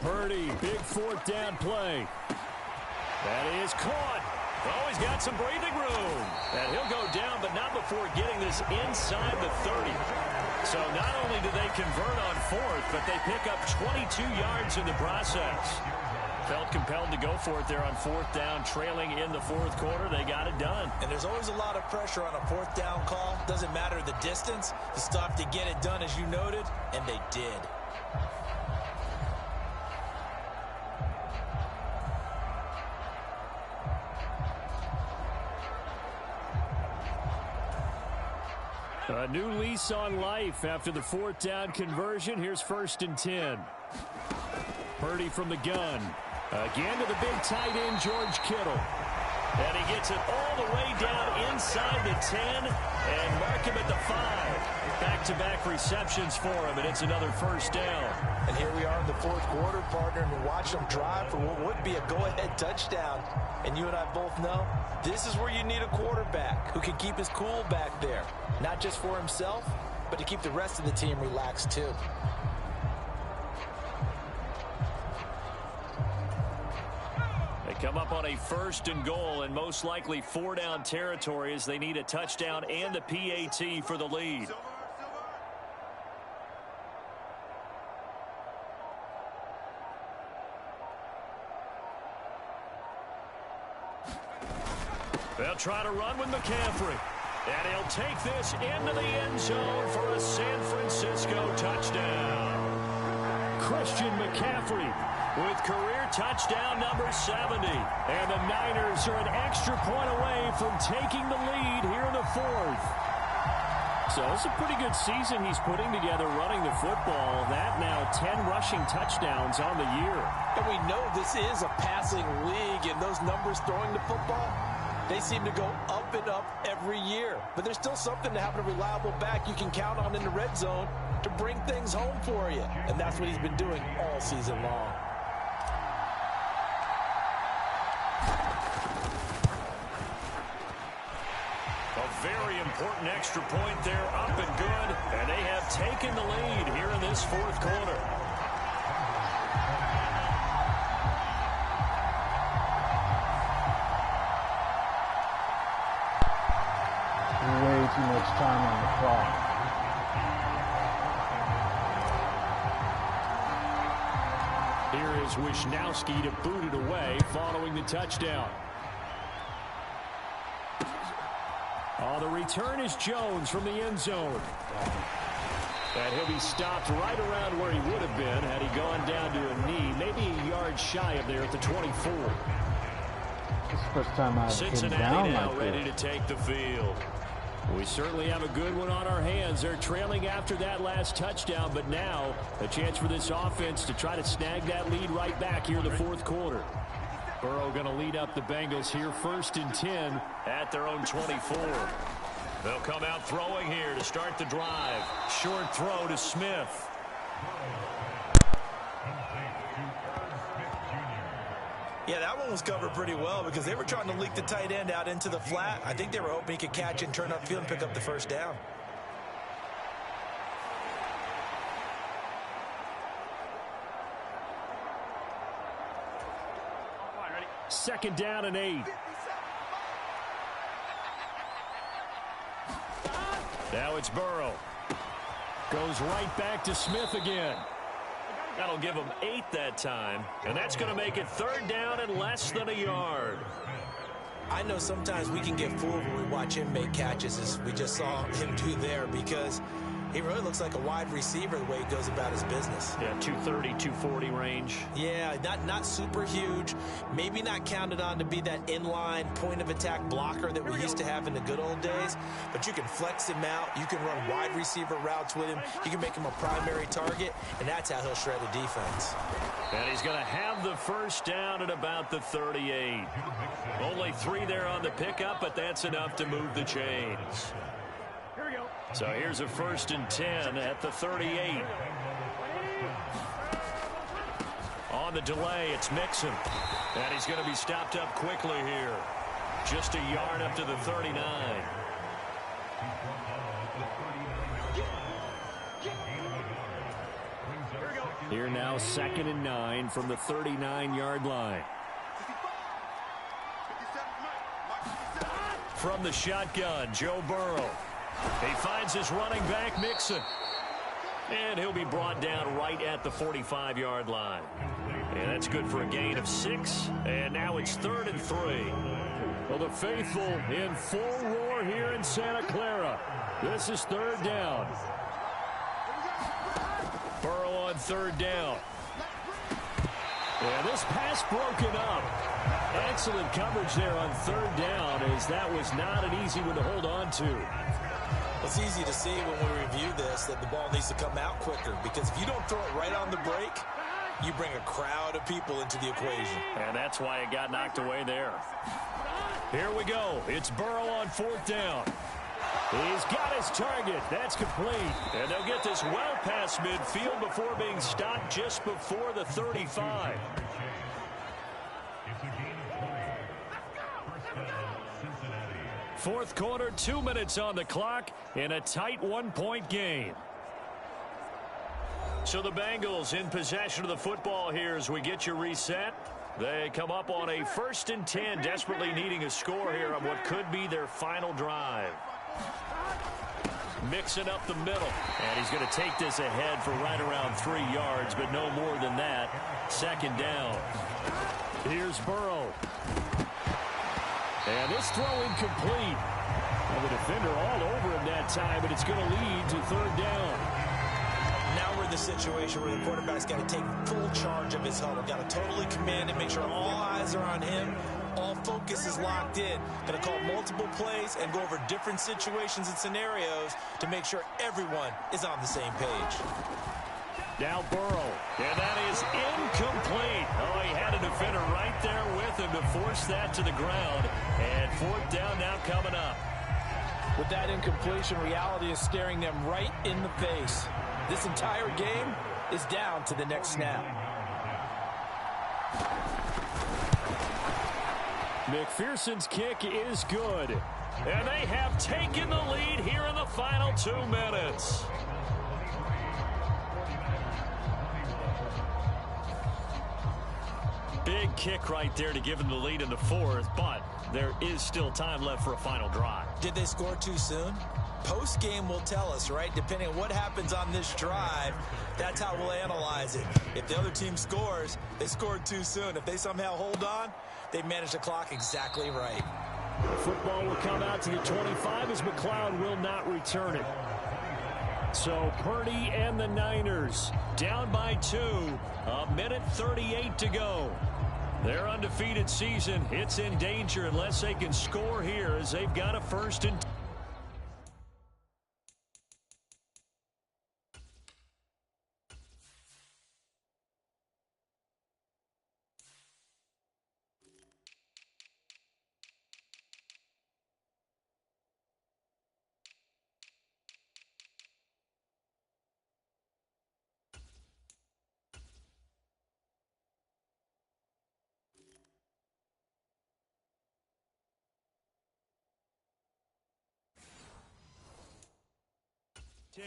Purdy, big 4th down play. That is caught. Oh, he's got some breathing room. And he'll go down, but not before getting this inside the 30. So not only do they convert on 4th, but they pick up 22 yards in the process. Felt compelled to go for it there on 4th down, trailing in the 4th quarter. They got it done. And there's always a lot of pressure on a 4th down call. Doesn't matter the distance. You still have to get it done, as you noted, and they did. A new lease on life after the 4th down conversion. Here's 1st and 10. Purdy from the gun. Again to the big tight end, George Kittle. And he gets it all all the way down inside the 10 and mark him at the 5. Back-to-back receptions for him, and it's another first down. And here we are in the fourth quarter, partner, and we're watching them drive for what would be a go-ahead touchdown. And you and I both know this is where you need a quarterback who can keep his cool back there. Not just for himself, but to keep the rest of the team relaxed too. They come up on a 1st and goal and most likely 4-down territory as they need a touchdown and a PAT for the lead. They'll try to run with McCaffrey. And he'll take this into the end zone for a San Francisco touchdown. Christian McCaffrey with career touchdown number 70. And the Niners are an extra point away from taking the lead here in the 4th. So it's a pretty good season he's putting together running the football. That now 10 rushing touchdowns on the year. And we know this is a passing league, and those numbers throwing the football, they seem to go up and up every year. But there's still something to have a reliable back you can count on in the red zone to bring things home for you. And that's what he's been doing all season long. A very important extra point there, up and good. And they have taken the lead here in this 4th quarter. Way too much time on the clock. Here is Wisnowski to boot it away following the touchdown. Oh, the return is Jones from the end zone. And he'll be stopped right around where he would have been had he gone down to a knee, maybe a yard shy of there at the 24. This is the first time I've been Cincinnati down now like ready this. to take the field. We certainly have a good one on our hands. They're trailing after that last touchdown, but now a chance for this offense to try to snag that lead right back here in the 4th quarter. Burrow going to lead up the Bengals here 1st and 10 at their own 24. They'll come out throwing here to start the drive. Short throw to Smith. Yeah, that one was covered pretty well because they were trying to leak the tight end out into the flat. I think they were hoping he could catch it and turn upfield and pick up the first down. Second down and 8. Now it's Burrow. Goes right back to Smith again. That'll give him 8 that time, and that's going to make it 3rd down and less than a yard. I know sometimes we can get fooled when we watch him make catches, as we just saw him do there, because he really looks like a wide receiver the way he goes about his business. Yeah, 230, 240 range. Yeah, not super huge. Maybe not counted on to be that inline point-of-attack blocker that we used to have in the good old days. But you can flex him out. You can run wide receiver routes with him. You can make him a primary target, and that's how he'll shred a defense. And he's going to have the first down at about the 38. Only 3 there on the pickup, but that's enough to move the chains. So here's a 1st and 10 at the 38. On the delay, it's Mixon. And he's going to be stopped up quickly here. Just a yard up to the 39. Here now 2nd and 9 from the 39-yard line. From the shotgun, Joe Burrow. He finds his running back, Mixon. And he'll be brought down right at the 45-yard line. And that's good for a gain of 6. And now it's 3rd and 3. Well, the faithful in full roar here in Santa Clara. This is 3rd down. Burrow on 3rd down. Yeah, this pass broken up. Excellent coverage there on 3rd down, as that was not an easy one to hold on to. It's easy to see when we review this that the ball needs to come out quicker, because if you don't throw it right on the break, you bring a crowd of people into the equation. And that's why it got knocked away there. Here we go. It's Burrow on 4th down. He's got his target. That's complete. And they'll get this well past midfield before being stopped just before the 35. Fourth quarter, 2 minutes on the clock in a tight 1-point game. So the Bengals in possession of the football here as we get you reset. They come up on a 1st and 10, desperately needing a score here on what could be their final drive. Mixing up the middle. And he's going to take this ahead for right around 3 yards, but no more than that. 2nd down. Here's Burrow. And this throw incomplete. Well, the defender all over him that time, but it's going to lead to 3rd down. Now we're in the situation where the quarterback's got to take full charge of his huddle. Got to totally command it, make sure all eyes are on him. All focus is locked in. Going to call multiple plays and go over different situations and scenarios to make sure everyone is on the same page. Now Burrow, and that is incomplete. Oh, he had a defender right there with him to force that to the ground. And 4th down now coming up. With that incompletion, reality is staring them right in the face. This entire game is down to the next snap. McPherson's kick is good. And they have taken the lead here in the final 2 minutes. Big kick right there to give them the lead in the 4th, but there is still time left for a final drive. Did they score too soon? Post-game will tell us, right? Depending on what happens on this drive, that's how we'll analyze it. If the other team scores, they scored too soon. If they somehow hold on, they managed the clock exactly right. The football will come out to the 25 as McLeod will not return it. So Parody and the Niners down by 2. 1:38 to go. Their undefeated season, it's in danger unless they can score here as they've got a 1st and 10.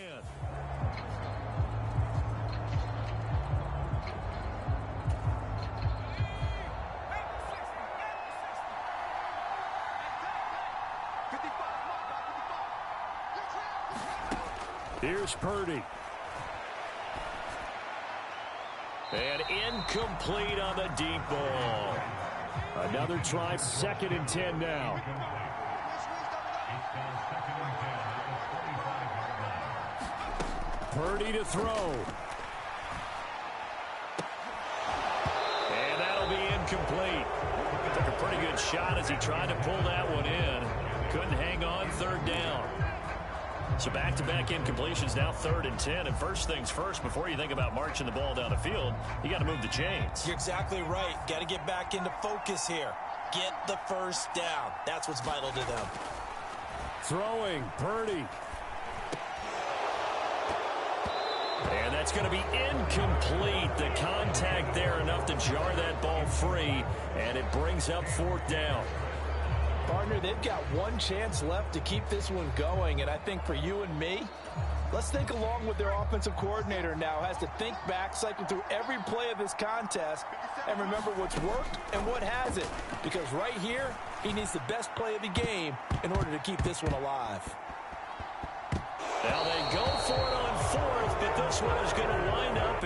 Here's Parody. And incomplete on the deep ball. Another try, 2nd and 10 now. Parody to throw. And that'll be incomplete. Took a pretty good shot as he tried to pull that one in. Couldn't hang on, 3rd down. So back-to-back incompletions, now 3rd and 10. And first things first, before you think about marching the ball down the field, you got to move the chains. You're exactly right. Got to get back into focus here. Get the 1st down. That's what's vital to them. Throwing, Parody. And that's going to be incomplete. The contact there enough to jar that ball free, and it brings up 4th down. Partner, they've got one chance left to keep this one going, and I think for you and me, let's think along with their offensive coordinator now. Has to think back, cycle through every play of this contest, and remember what's worked and what hasn't. Because right here, he needs the best play of the game in order to keep this one alive. Now they go for it on 4th, but this one is going to wind up.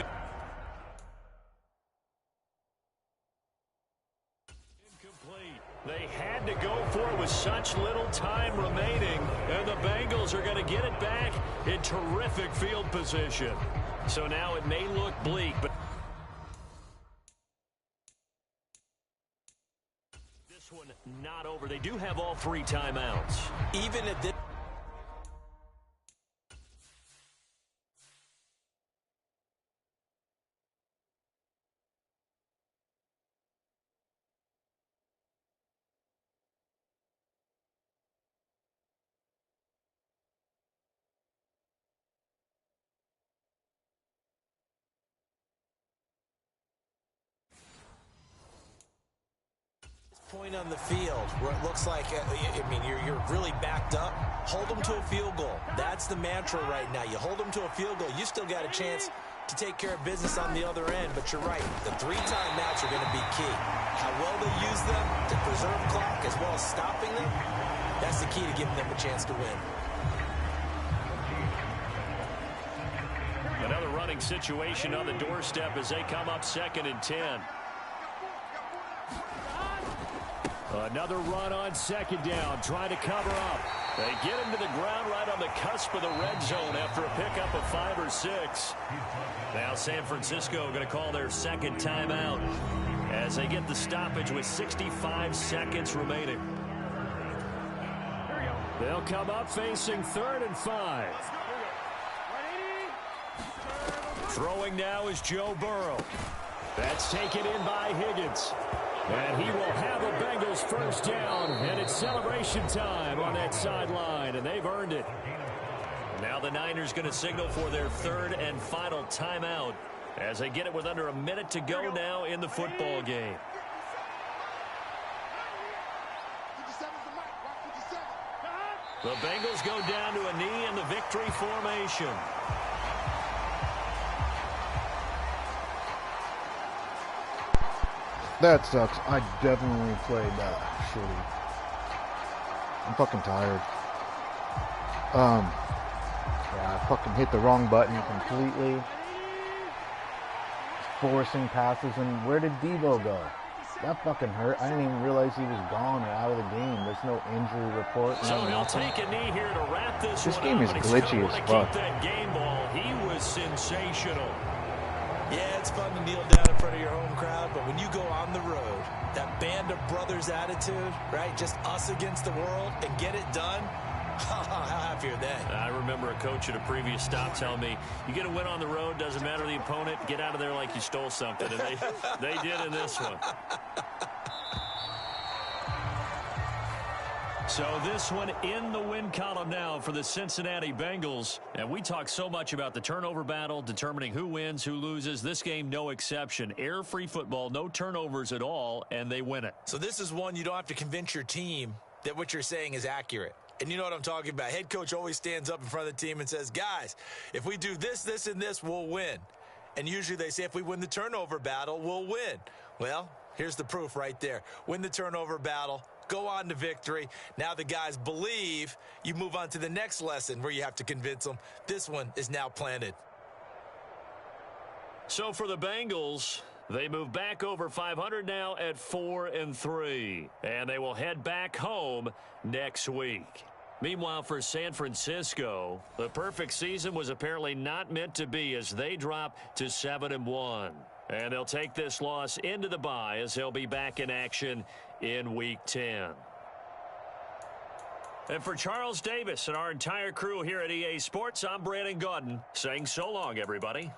Incomplete. They had to go for it with such little time remaining, and the Bengals are going to get it back in terrific field position. So now it may look bleak, but this one not over. They do have all 3 timeouts. Even if this point on the field where it looks like, you're really backed up. Hold them to a field goal. That's the mantra right now. You hold them to a field goal. You still got a chance to take care of business on the other end, but you're right. The 3 timeouts are going to be key. How well they use them to preserve clock as well as stopping them, that's the key to giving them a chance to win. Another running situation on the doorstep as they come up 2nd and 10. Another run on 2nd down, trying to cover up. They get him to the ground right on the cusp of the red zone after a pickup of 5 or 6. Now San Francisco going to call their 2nd timeout as they get the stoppage with 65 seconds remaining. They'll come up facing 3rd and 5. Throwing now is Joe Burrow. That's taken in by Higgins. And he will have a Bengals first down, and it's celebration time on that sideline, and they've earned it. Now the Niners going to signal for their 3rd and final timeout as they get it with under a minute to go now in the football game. The Bengals go down to a knee in the victory formation. That sucks. I definitely played that shitty. I'm fucking tired. Yeah, I fucking hit the wrong button completely. Forcing passes, and where did Debo go? That fucking hurt. I didn't even realize he was gone or out of the game. There's no injury report. So he'll take a knee here to wrap this one up. This game is glitchy as fuck. Keep that game ball. He was sensational. Yeah, it's fun to kneel down in front of your home crowd, but when you go on the road, that band of brothers attitude, right? Just us against the world and get it done. How happy are they? I remember a coach at a previous stop telling me, you get a win on the road, doesn't matter the opponent, get out of there like you stole something. And they did in this one. So this one in the win column now for the Cincinnati Bengals. And we talk so much about the turnover battle, determining who wins, who loses. This game, no exception. Air-free football, no turnovers at all, and they win it. So this is one you don't have to convince your team that what you're saying is accurate. And you know what I'm talking about. Head coach always stands up in front of the team and says, guys, if we do this, this, and this, we'll win. And usually they say if we win the turnover battle, we'll win. Well, here's the proof right there. Win the turnover battle. Go on to victory. Now the guys believe. You move on to the next lesson where you have to convince them. This one is now planted. So for the Bengals, they move back over 500 now at 4-3. And they will head back home next week. Meanwhile, for San Francisco, the perfect season was apparently not meant to be as they drop to 7-1. And they'll take this loss into the bye as they'll be back in action in Week 10. And for Charles Davis and our entire crew here at EA Sports, I'm Brandon Gaudin saying so long, everybody.